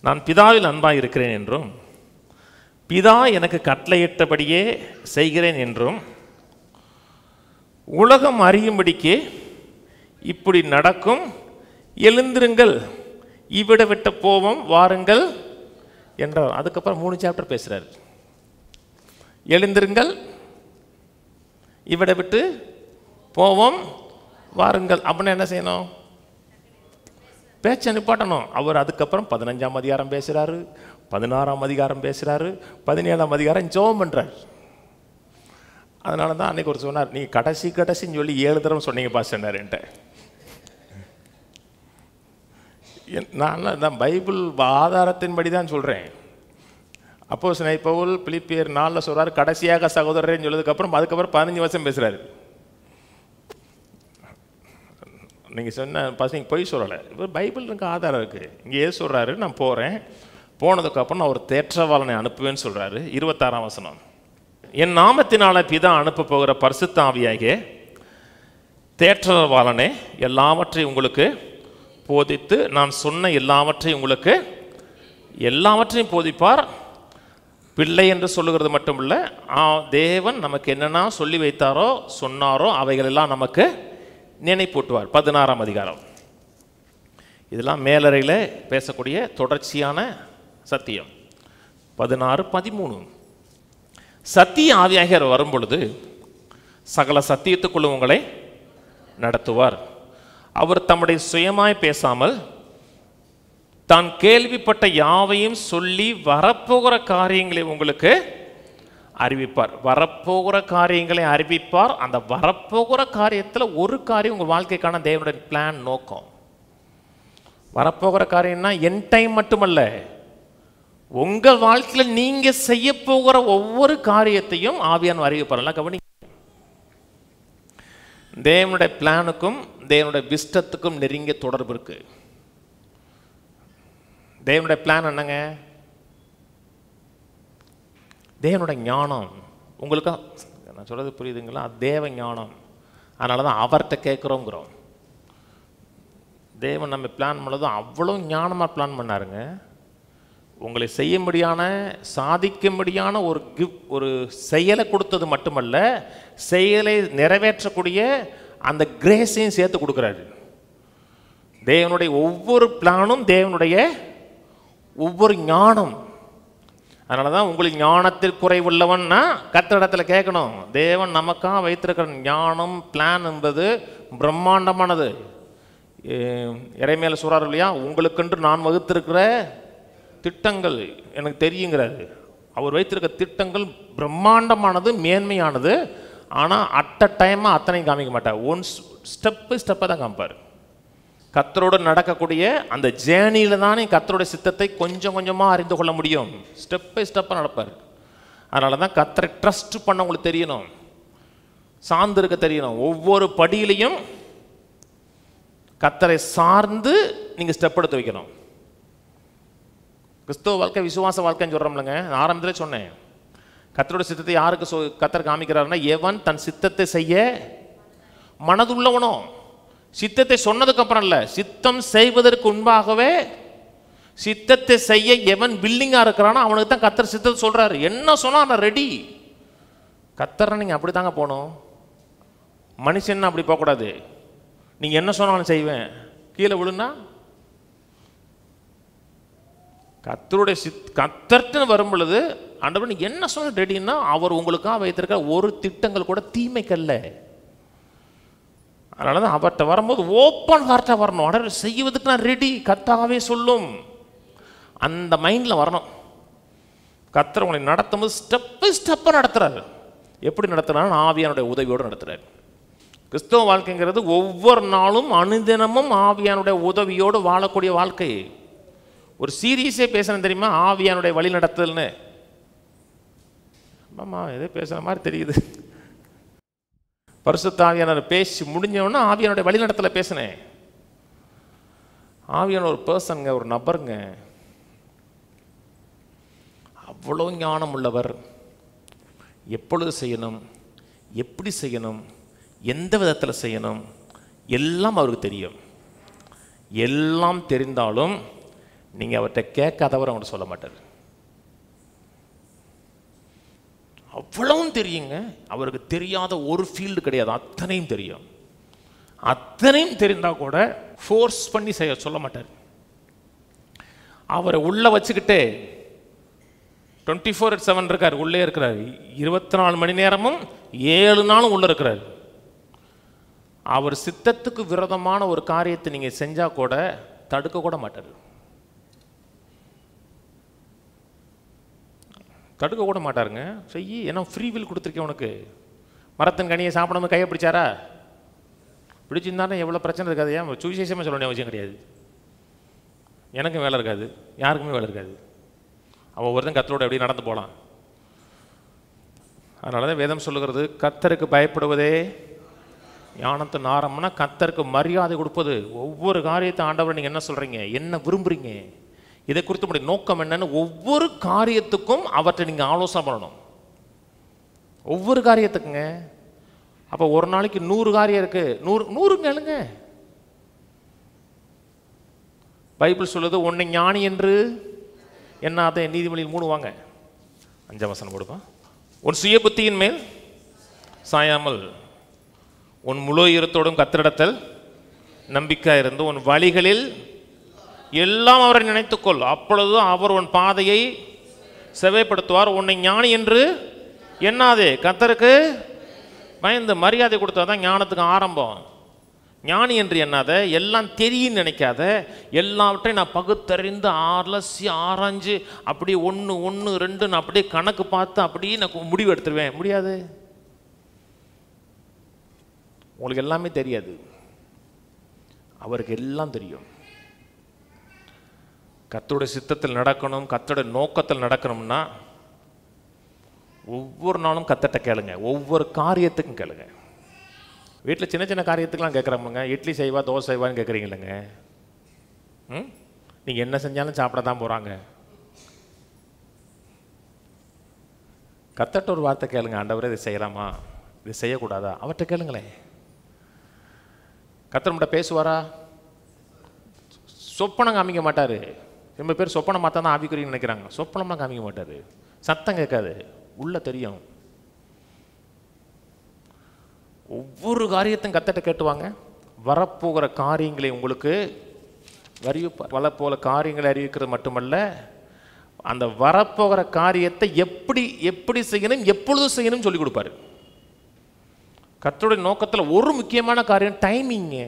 நான் பிதாவில் அன்பாக இருக்கிறேன் என்றும் பிதா எனக்கு கட்டளையிட்டபடியே செய்கிறேன் என்றும் உலகம் அறியும்படிக்கு இப்படி நடக்கும். எழுந்திருங்கள், இவ்விட விட்ட போவோம், வாருங்கள் என்றார். அதுக்கப்புறம் 3 சாப்டர் பேசுகிறார். எழுந்திருங்கள், இவ்விட விட்டு போவோம், வாருங்கள். அப்படின்னா என்ன செய்யணும்? பேச்சை நிப்பாட்டணும். அவர் அதுக்கப்புறம் 15ஆம் அதிகாரம் பேசுகிறாரு, 16ஆம் அதிகாரம் பேசுகிறாரு, 17ஆம் அதிகாரம் ஜெபம் பண்ணுறார். அதனால தான் அன்றைக்கி ஒரு சொன்னார், நீ கடைசின்னு சொல்லி 7 தடவை சொன்னீங்க பாஸ்டர் என்கிட்ட. நான் பைபிள் ஆதாரத்தின்படி தான் சொல்கிறேன். அப்போஸ்தலனாகிய பவுல் பிலிப்பியர் 4 சொல்கிறார், கடைசியாக சகோதரர்ன்னு சொல்லதுக்கப்புறம் அதுக்கப்புறம் 15 வருஷம் பேசுகிறாரு. நீங்கள் சொன்ன பசங்க பொய் சொல்லலை, இவர் பைபிளுக்கு ஆதாரம் இருக்குது. இங்கே சொல்கிறாரு, நான் போகிறேன், போனதுக்கப்புறம் நான் ஒரு தேற்றவாளனை அனுப்புவேன்னு சொல்கிறாரு. 26ஆம் வசனம், என் நாமத்தினால பிதா அனுப்ப போகிற பரிசுத்த ஆவியாகிய தேற்றவாளனே எல்லாவற்றையும் உங்களுக்கு போதித்து நான் சொன்ன எல்லாவற்றையும் போதிப்பார். பிள்ளை என்று சொல்லுகிறது மட்டுமில்லை, தேவன் நமக்கு என்னென்னா சொல்லி வைத்தாரோ சொன்னாரோ அவைகளெல்லாம் நமக்கு நினைப்பூட்டுவார். 16ஆம் அதிகாரம். இதெல்லாம் மேலறையில் பேசக்கூடிய தொடர்ச்சியான சத்தியம். 16, 13. சத்திய ஆவியாகியவர் வரும் பொழுது சகல சத்தியத்துக்குள்ளும் உங்களை நடத்துவார். அவர் தம்முடைய சுயமாய் பேசாமல் தான் கேள்விப்பட்ட யாவையும் சொல்லி வரப்போகிற காரியங்களை உங்களுக்கு அறிவிப்பார். வரப்போகிற காரியங்களை அறிவிப்பார். அந்த வரப்போகிற காரியத்தில் ஒரு காரியம் உங்கள் வாழ்க்கைக்கான தேவனுடைய பிளான், நோக்கம். வரப்போகிற காரியம்னா என் டைம் மட்டுமல்ல, உங்கள் வாழ்க்கையில் நீங்கள் செய்ய போகிற ஒவ்வொரு காரியத்தையும் ஆவியானவர் அறிவிப்பார். கவனி, தேவனுடைய பிளானுக்கும் தேவனுடைய விஸ்டத்துக்கும் நெருங்கிய தொடர்பு இருக்கு. தேவனுடைய பிளான் என்னங்க? தேவனுடைய ஞானம். உங்களுக்கு நான் சொல்றது புரியுதுங்களா? தேவ ஞானம். அதனால தான் அவர்கிட்ட கேட்குறோங்கிறோம். தேவன் நம்ம பிளான் பண்ணது அவ்வளோ ஞானமாக பிளான் பண்ணாருங்க. உங்களை செய்யும்படியான சாதிக்கும்படியான ஒரு செயலை கொடுத்தது மட்டுமல்ல, செயலை நிறைவேற்றக்கூடிய அந்த கிரேஸையும் சேர்த்து கொடுக்குறாரு. தேவனுடைய ஒவ்வொரு பிளானும் தேவனுடைய ஒவ்வொரு ஞானம். அதனால தான் உங்களுக்கு ஞானத்தில் குறைவுள்ளவன்னா கர்த்தரிடத்தில் கேட்கணும். தேவன் நமக்காக வைத்திருக்கிற ஞானம், பிளான் என்பது பிரம்மாண்டமானது. எரேமியால சொல்றாரு இல்லையா, உங்களுக்கென்று நான் வகுத்திருக்கிற திட்டங்கள் எனக்கு தெரியுங்கிறாரு. அவர் வைத்திருக்க திட்டங்கள் பிரம்மாண்டமானது, மேன்மையானது. ஆனால் அட் அ டைமாக அத்தனையும் காமிக்க மாட்டார். ஒன் ஸ்டெப்பை தான் காமிப்பார். கர்த்தரோடு நடக்கக்கூடிய அந்த ஜேர்னியில் தானே கர்த்தருடைய சித்தத்தை கொஞ்சம் கொஞ்சமாக அறிந்து கொள்ள முடியும். ஸ்டெப் பை ஸ்டெப்பாக நடப்பார். அதனால தான் கர்த்தரை ட்ரஸ்ட் பண்ண உங்களுக்கு தெரியணும், சார்ந்து இருக்க தெரியணும். ஒவ்வொரு படியிலையும் கர்த்தரை சார்ந்து நீங்கள் ஸ்டெப் எடுத்து வைக்கணும். கிறிஸ்தவ வாழ்க்கை விசுவாச வாழ்க்கைன்னு சொல்கிறோம்லங்க. ஆரம்பத்தில் சொன்னேன், கர்த்தருடைய சித்தத்தை யாருக்கு கர்த்தர் காமிக்கிறாருன்னா, எவன் தன் சித்தத்தை செய்ய மனதுள்ளவனோ. சித்தத்தை சொன்னதுக்கு அப்புறம் இல்லை, சித்தம் செய்வதற்கு முன்பாகவே சித்தத்தை செய்ய எவன் வில்லிங்காக இருக்கிறானோ அவனுக்கு தான் கர்த்தர் சித்தத்தை சொல்கிறாரு. என்ன சொன்னால் நான் ரெடி. கர்த்தரை நீங்கள் அப்படி தாங்க போகணும். மனுஷன் அப்படி போகக்கூடாது. நீங்கள் என்ன சொன்னாலும் செய்வேன், கீழே விழுன்னா கர்த்தருடைய கர்த்தர்ன்னு வரும் பொழுது ஆண்டவர் நீங்கள் என்ன சொன்ன ரெடின்னா, அவர் உங்களுக்காக வைத்திருக்க ஒரு திட்டங்கள் கூட தீமைக்கல்ல. அதனால தான் அவர்கிட்ட வரும்போது ஓப்பன் ஹார்ட்டாக வரணும். ஆண்டவர் செய்வதுக்கு நான் ரெடி, கர்த்தாவே சொல்லும் அந்த மைண்டில் வரணும். கர்த்தர் உங்களை நடத்தும்போது ஸ்டெப்பாக நடத்துகிறார். எப்படி நடத்துகிறாரு? ஆவியானுடைய உதவியோடு நடத்துகிறார். கிறிஸ்தவ வாழ்க்கைங்கிறது ஒவ்வொரு நாளும் அனுதினமும் ஆவியானுடைய உதவியோடு வாழக்கூடிய வாழ்க்கை. ஒரு சீரியஸே பேசுகிறேன் தெரியுமா, ஆவியானுடைய வழி நடத்துதல்னு. ஆமாம், எதோ பேசுகிற மாதிரி தெரியுது. பரிசுத்த ஆவியானவர் பேசி முடிஞ்சவொன்னே ஆவியானுடைய வழி நடத்தல பேசினேன். ஆவியான ஒரு பர்சனுங்க, ஒரு நபருங்க. அவ்வளோ ஞானம் உள்ளவர். எப்பொழுது செய்யணும், எப்படி செய்யணும், எந்த விதத்தில் செய்யணும், எல்லாம் அவருக்கு தெரியும். எல்லாம் தெரிந்தாலும் நீங்கள் அவர்கிட்ட கேட்காதவர் அவங்கள்ட்ட சொல்ல மாட்டார். அவ்வளவும் தெரியுங்க. அவருக்கு தெரியாத ஒரு ஃபீல்டு கிடையாது, அத்தனையும் தெரியும். அத்தனையும் தெரிந்தால் கூட ஃபோர்ஸ் பண்ணி செய்ய சொல்ல மாட்டார். அவரை உள்ளே வச்சுக்கிட்டு 24/7 இருக்கார், உள்ளே இருக்கிறார். 24 மணி நேரமும் 7 நாளும் உள்ளே இருக்கிறார். அவர் சித்தத்துக்கு விரோதமான ஒரு காரியத்தை நீங்கள் செஞ்சால் கூட தடுக்க கூட மாட்டார். தடுக்க கூட மாட்டாருங்க. செய்யி, ஏன்னா ஃப்ரீ வில் கொடுத்துருக்கேன் உனக்கு. மரத்தின் கனியை சாப்பிடாம கையை பிடிச்சாரா? பிடிச்சிருந்தானே எவ்வளோ பிரச்சனை இருக்காது. ஏன் சுவிசேஷமாக சொல்ல வேண்டிய அவசியம் கிடையாது. எனக்கும் வேலை இருக்காது, யாருக்குமே வேலை இருக்காது. அவள் ஒருத்தன் கர்த்தரோட எப்படி நடந்து போகலாம். அதனால தான் வேதம் சொல்லுகிறது, கர்த்தருக்கு பயப்படுவதே ஞானத்தின் ஆரம்பம்னா கர்த்தருக்கு மரியாதை கொடுப்பது. ஒவ்வொரு காரியத்தை ஆண்டவர் நீங்கள் என்ன சொல்கிறீங்க, என்ன விரும்புகிறீங்க, இதை குறித்து உங்களுடைய நோக்கம் என்னன்னு ஒவ்வொரு காரியத்துக்கும் அவற்றை நீங்கள் ஆலோசனை பண்ணணும். ஒவ்வொரு காரியத்துக்குங்க. அப்போ ஒரு நாளைக்கு 100 காரியம் இருக்கு, 100 கேளுங்க. பைபிள் சொல்லுது, உன்னை ஞானி என்று என்ன, அதை நீதிமொழியில் 3 வாங்க. 5ஆம் வசனம் போடுப்பா. உன் சுய புத்தியின் மேல் சாயாமல் உன் முழு ஈரத்தோடும் கர்த்தரிடத்தில் நம்பிக்கை இருந்து உன் வழிகளில் எல்லாம் அவரை நினைத்துக்கொள், அப்பொழுது அவர் உன் பாதையை செவைப்படுத்துவார். உன்னை ஞானி என்று எண்ணாதே. கர்த்தருக்கு பயந்து மரியாதை கொடுத்தாதான் ஞானத்துக்கு ஆரம்பம். ஞானி என்று எண்ணாத, எல்லாம் தெரியும் நினைக்காத, எல்லாவற்றையும் நான் பகுத்தறிந்து அலசி ஆராய்ஞ்சு அப்படியே 1 1 2 அப்படியே கணக்கு பார்த்து அப்படியே நான் முடிவு எடுத்துருவேன். முடியாது. உங்களுக்கு எல்லாமே தெரியாது, அவருக்கு எல்லாம் தெரியும். கர்த்தருடைய சித்தத்தில் நடக்கணும், கர்த்தருடைய நோக்கத்தில் நடக்கணும்னா ஒவ்வொரு நாளும் கர்த்தர்ட்ட கேளுங்க, ஒவ்வொரு காரியத்துக்கும் கேளுங்க. வீட்டில் சின்ன சின்ன காரியத்துக்கெலாம் கேட்குறாங்க. இட்லி செய்வா தோசை செய்வான்னு கேட்குறீங்களேங்க. நீங்கள் என்ன செஞ்சாலும் சாப்பிட தான் போகிறாங்க. கர்த்தர்ட்ட ஒரு வார்த்தை கேளுங்க, ஆண்டவரே இதை செய்யலாமா, இது செய்யக்கூடாதா, அவர்கிட்ட கேளுங்களேன். கர்த்தர் மட்டும் பேசுவாரா? சொப்பனம் காமிக்க மாட்டார். ரொம்ப பேர் சொப்பனம் பார்த்தா தான் ஆவிக்குறின்னு நினைக்கிறாங்க. சொப்பனம்லாம் காமிக்க மாட்டார். சத்தம் கேட்காது, உள்ள தெரியும். ஒவ்வொரு காரியத்தையும் கர்த்தர்ட்ட கேட்டுவாங்க. வரப்போகிற காரியங்களை உங்களுக்கு வரப்போகிற காரியங்களை அறிவிக்கிறது மட்டுமல்ல, அந்த வரப்போகிற காரியத்தை எப்படி எப்படி செய்யணும், எப்பொழுது செய்யணும் சொல்லி கொடுப்பாரு. கர்த்தருடைய நோக்கத்தில் ஒரு முக்கியமான காரியம் டைமிங்கு.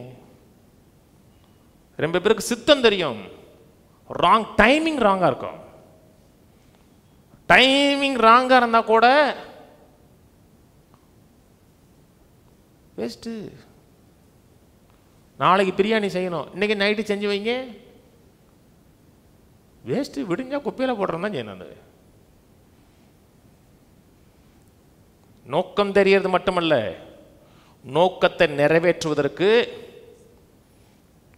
ரொம்ப பேருக்கு சித்தம் தெரியும், ராங் டைமிங் ராங்காக இருக்கும். டைமிங் ராங்காக இருந்தால் கூட வேஸ்ட்டு. நாளைக்கு பிரியாணி செய்யணும், இன்னைக்கு நைட்டு செஞ்சு வைங்க, வேஸ்ட்டு. விடிஞ்சா குப்பையில் போடுறோம் தான் செய்யணும். அது நோக்கம் தெரியறது மட்டுமல்ல, நோக்கத்தை நிறைவேற்றுவதற்கு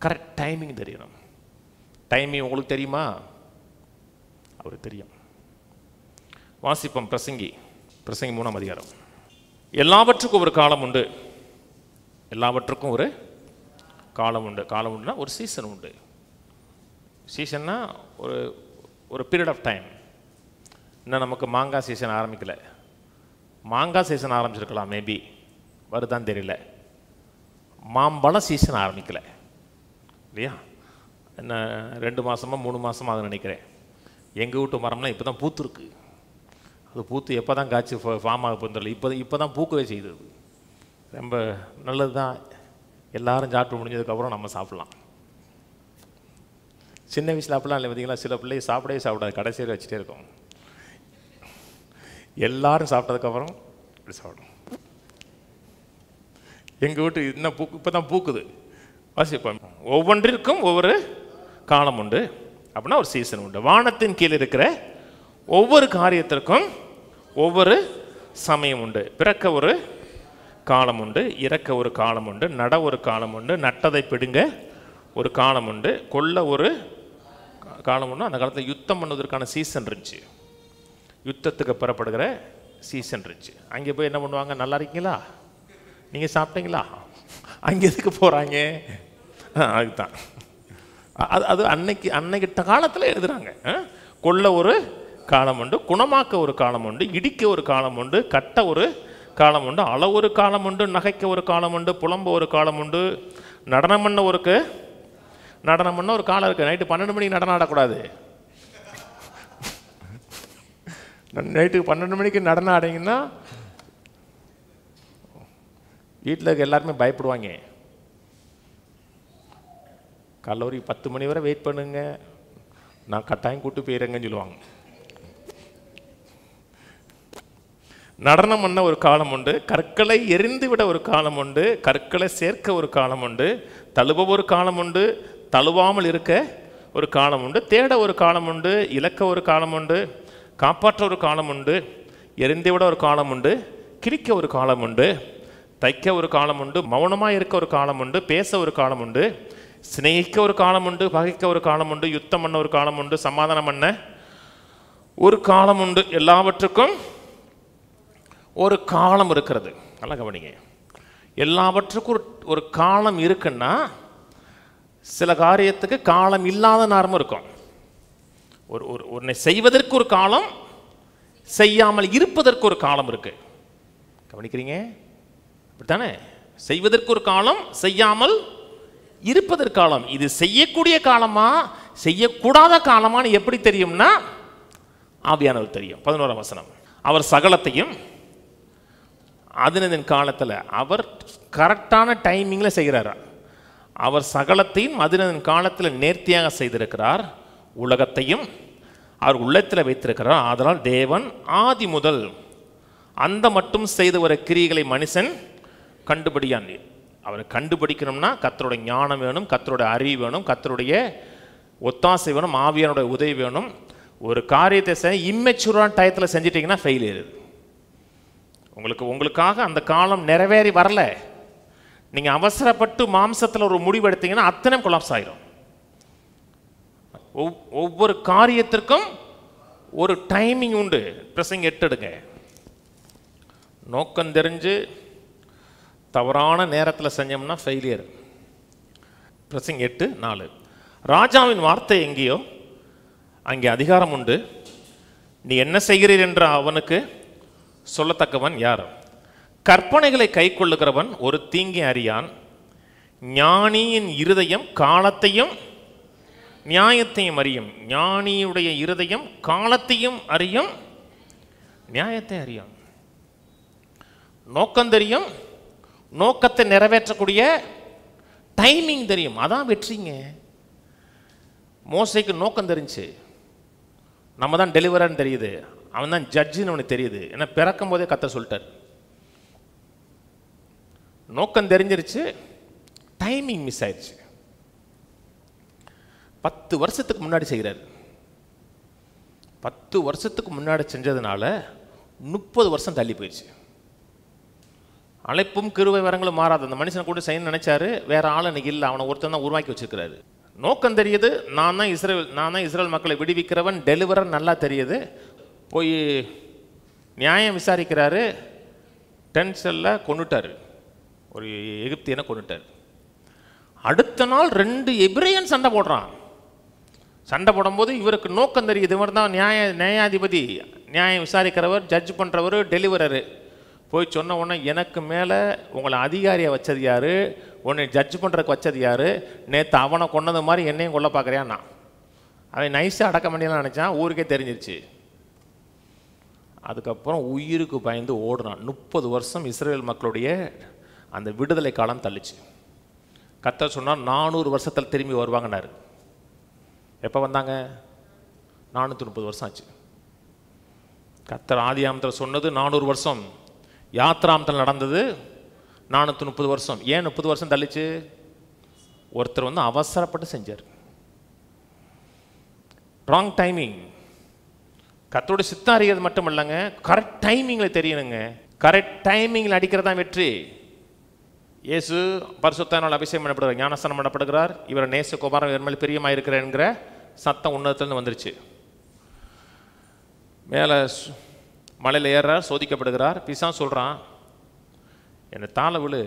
கரெக்ட் டைமிங் தெரியணும். டைமிங் உங்களுக்கு தெரியுமா? அவருக்கு தெரியும். வாசிப்போம் பிரசங்கி 3ஆம் அதிகாரம். எல்லாவற்றுக்கும் ஒரு காலம் உண்டு. எல்லாவற்றுக்கும் ஒரு காலம் உண்டு. காலம் உண்டுனா ஒரு சீசன் உண்டு. சீசன்னா ஒரு ஒரு பீரியட் ஆஃப் டைம். இன்னும் நமக்கு மாங்காய் சீசன் ஆரம்பிக்கலை. மாங்காய் சீசன் ஆரம்பிச்சிருக்கலாம், மேபி வருதான்னு தெரியல. மாம்பழ சீசன் ஆரம்பிக்கலை இல்லையா? என்ன 2 மாதமாக 3 மாதமாக அதை நினைக்கிறேன். எங்கள் வீட்டு மரம்லாம் இப்போ தான் பூத்துருக்கு. அது பூத்து எப்போ தான் காய்ச்சி ஃபார்ம் ஆக போதில்லை. இப்போ தான் பூக்கவே செய்யுது. ரொம்ப நல்லது தான். எல்லோரும் சாப்பிட்டு முடிஞ்சதுக்கப்புறம் நம்ம சாப்பிட்லாம். சின்ன வயசில் அப்படிலாம் இல்லை பார்த்தீங்களா? சில பிள்ளை சாப்பிடவே சாப்பிடாது, கடைசியில் வச்சுட்டே இருக்கும். எல்லாரும் சாப்பிட்டதுக்கப்புறம் இப்படி சாப்பிடும். எங்கள் வீட்டு இன்னும் இப்போ தான் பூக்குது. வாசிப்போம். ஒவ்வொன்றிற்கும் ஒவ்வொரு காலம் உண்டு. அப்படின்னா ஒரு சீசன் உண்டு. வானத்தின் கீழே இருக்கிற ஒவ்வொரு காரியத்திற்கும் ஒவ்வொரு சமயம் உண்டு. பிறக்க ஒரு காலம் உண்டு, இறக்க ஒரு காலம் உண்டு, நட ஒரு காலம் உண்டு, நட்டதை பிடுங்க ஒரு காலம் உண்டு, கொல்ல ஒரு காலம் உண்டு. அந்த காலத்தில் யுத்தம் பண்ணுவதற்கான சீசன் இருந்துச்சு. யுத்தத்துக்கு பெறப்படுகிற சீசன் இருந்துச்சு. அங்கே போய் என்ன பண்ணுவாங்க? நல்லா இருக்கீங்களா, நீங்கள் சாப்பிட்டீங்களா, அங்கே எதுக்கு போகிறாங்க? அதுதான் அது அன்னைக்கு காலத்தில் எழுதுறாங்க. கொல்ல ஒரு காலம் உண்டு, குணமாக்க ஒரு காலம் உண்டு, இடிக்க ஒரு காலம் உண்டு, கட்ட ஒரு காலம் உண்டு, அள ஒரு காலம் உண்டு, நகைக்க ஒரு காலம் உண்டு, புலம்ப ஒரு காலம் உண்டு, நடனம் பண்ண ஒரு காலம் இருக்குது. நைட்டு 12 மணிக்கு நடனம் ஆடக்கூடாது. நைட்டுக்கு 12 மணிக்கு நடனம் ஆடிங்கன்னா வீட்டில் இருக்க எல்லாருமே பயப்படுவாங்க. காலைல ஒரு 10 மணி வரை வெயிட் பண்ணுங்க, நான் கட்டாயம் கூட்டு போயிடுறேங்கன்னு சொல்லுவாங்க. நடனம் பண்ண ஒரு காலம் உண்டு, கற்களை எரிந்து விட ஒரு காலம் உண்டு, கற்களை சேர்க்க ஒரு காலம் உண்டு, தழுவ ஒரு காலம் உண்டு, தழுவாமல் இருக்க ஒரு காலம் உண்டு, தேட ஒரு காலம் உண்டு, இழக்க ஒரு காலம் உண்டு, காப்பாற்ற ஒரு காலம் உண்டு, எரிந்து விட ஒரு காலம் உண்டு, கிழிக்க ஒரு காலம் உண்டு, தைக்க ஒரு காலம் உண்டு, மௌனமாக இருக்க ஒரு காலம் உண்டு, பேச ஒரு காலம் உண்டு, சிநேகிக்க ஒரு காலம் உண்டு, பகைக்க ஒரு காலம் உண்டு, யுத்தம் பண்ண ஒரு காலம் உண்டு, சமாதானம் பண்ண ஒரு காலம் உண்டு. எல்லாவற்றுக்கும் ஒரு காலம் இருக்கிறது. நல்லா கவனிங்க. எல்லாவற்றுக்கும் ஒரு காலம் இருக்குன்னா சில காரியத்துக்கு காலம் இல்லாத நேரமும் இருக்கும். ஒன்றை செய்வதற்கு ஒரு காலம், செய்யாமல் இருப்பதற்கு ஒரு காலம் இருக்கு. கவனிக்கிறீங்க? அப்படித்தானே? செய்வதற்கு ஒரு காலம், செய்யாமல் இருப்பதற்கு காலம். இது செய்யக்கூடிய காலமா செய்யக்கூடாத காலமான்னு எப்படி தெரியும்னா ஆவியானவர் தெரியும். 11ஆம் வசனம், அவர் சகலத்தையும் அதனின் காலத்தில், அவர் கரெக்டான டைமிங்கில் செய்கிறாரா? அவர் சகலத்தையும் அதனின் காலத்தில் நேர்த்தியாக செய்திருக்கிறார். உலகத்தையும் அவர் உள்ளத்தில் வைத்திருக்கிறார். ஆதலால் தேவன் ஆதி முதல் அந்த மட்டும் செய்து வர கிரியைகளை மனுஷன் கண்டுபிடியான். அவரை கண்டுபிடிக்கணும்னா கர்த்தருடைய ஞானம் வேணும், கர்த்தருடைய அறிவு வேணும், கர்த்தருடைய ஒத்தாசை வேணும், ஆவியானுடைய உதவி வேணும். ஒரு காரியத்தை இம்மெச்சூரான டயத்தில் செஞ்சிட்டிங்கன்னா ஃபெயிலியர். உங்களுக்காக அந்த காலம் நிறைவேறி வரல, நீங்கள் அவசரப்பட்டு மாம்சத்தில் ஒரு முடிவு எடுத்தீங்கன்னா அத்தனை கொலாப்ஸ் ஆயிரும். ஒவ்வொரு காரியத்திற்கும் ஒரு டைமிங் உண்டு. பிரசங்க 8 எடுங்க. நோக்கம் தெரிஞ்சு தவறான நேரத்தில் செஞ்சோம்னா ஃபெயிலியர். பிரசங்க 8:4, ராஜாவின் வார்த்தை எங்கேயோ அங்கே அதிகாரம் உண்டு. நீ என்ன செய்கிறீர் என்ற அவனுக்கு சொல்லத்தக்கவன் யார்? கற்பனைகளை கை கொள்ளுகிறவன் ஒரு தீங்கை அறியான். ஞானியின் இருதயம் காலத்தையும் நியாயத்தையும் அறியும். ஞானியுடைய இருதயம் காலத்தையும் அறியும், நியாயத்தை அறியும். நோக்கம் தெரியும், நோக்கத்தை நிறைவேற்றக்கூடிய டைமிங் தெரியும். அதான் வெற்றிங்க. மோசேக்கு நோக்கம் தெரிஞ்சு, நம்ம தான் டெலிவரர்னு தெரியுது, அவன் தான் ஜட்ஜுன்னு அவனுக்கு தெரியுது. ஏன்னா பிறக்கும் போதே கர்த்தர் சொல்லிட்டார். நோக்கம் தெரிஞ்சிருச்சு, டைமிங் மிஸ் ஆயிடுச்சு. 10 வருஷத்துக்கு முன்னாடி செய்கிறார். 10 வருஷத்துக்கு முன்னாடி செஞ்சதுனால 30 வருஷம் தள்ளி போயிடுச்சு. அழைப்பும் கிருபை வரங்களும் மாறாது. அந்த மனுஷனை கூட செய்யணும்னு நினைச்சாரு, வேற ஆள் இன்னைக்கு இல்லை, அவனை ஒருத்தன் தான் உருவாக்கி வச்சிருக்கிறாரு. நோக்கம் தெரியுது, நான் தான் இஸ்ரேல் மக்களை விடுவிக்கிறவன், டெலிவரர் நல்லா தெரியுது. போய் நியாயம் விசாரிக்கிறாரு. டென்ஷனில் கொண்டுட்டார், ஒரு எகிப்தியனை கொண்டுட்டார். அடுத்த நாள் 2 எபிரேயன் சண்டை போடுறான். சண்டை போடும்போது இவருக்கு நோக்கம் தெரியுது, இவர் தான் நியாயாதிபதி, நியாயம் விசாரிக்கிறவர், ஜட்ஜ் பண்ணுறவர், டெலிவரரு. போய் சொன்ன உடனே எனக்கு மேலே உங்களை அதிகாரியை வச்சது யார், உன்னை ஜட்ஜ் பண்ணுறதுக்கு வச்சது யார், நேற்று அவனை கொண்டது மாதிரி என்னையும் கொல்ல பார்க்குறியான்னா. அவன் நைஸாக அடக்க பண்ணியெல்லாம் நினச்சான், ஊருக்கே தெரிஞ்சிருச்சு. அதுக்கப்புறம் உயிருக்கு பயந்து ஓடுறான். 30 வருஷம் இஸ்ரேல் மக்களுடைய அந்த விடுதலை காலம் தள்ளிச்சு. கர்த்தர் சொன்னார் 400 வருஷத்தில் திரும்பி வருவாங்கன்னாரு. எப்போ வந்தாங்க? 430 வருஷம் ஆச்சு. கர்த்தர் ஆதியாமத்தில் சொன்னது 400 வருஷம், யாத்ராமத்தில் நடந்தது 430 வருஷம். ஏன் 30 வருஷம் தள்ளிச்சு? ஒருத்தர் வந்து அவசரப்பட்டு செஞ்சார். Wrong timing. கர்த்தருடைய சித்தம் அறிகிறது மட்டும் இல்லைங்க, கரெக்ட் டைமிங்கில் தெரியணுங்க. கரெக்ட் டைமிங்கில் அடிக்கிறதா வெற்றி. இயேசு பரிசுத்தாவினால் அபிஷேகம் பண்ணப்படுகிறார், ஞானஸ்நானம் பண்ணப்படுகிறார். இவரை நேசகுமாரன் இவர் மேல் பிரியமாக இருக்கிறேங்கிற சத்தம் உன்னதத்திலிருந்து வந்துருச்சு. மேலே மலையில் ஏறார், சோதிக்கப்படுகிறார். பிசாசு சொல்கிறான், என்னை தாழ விழு,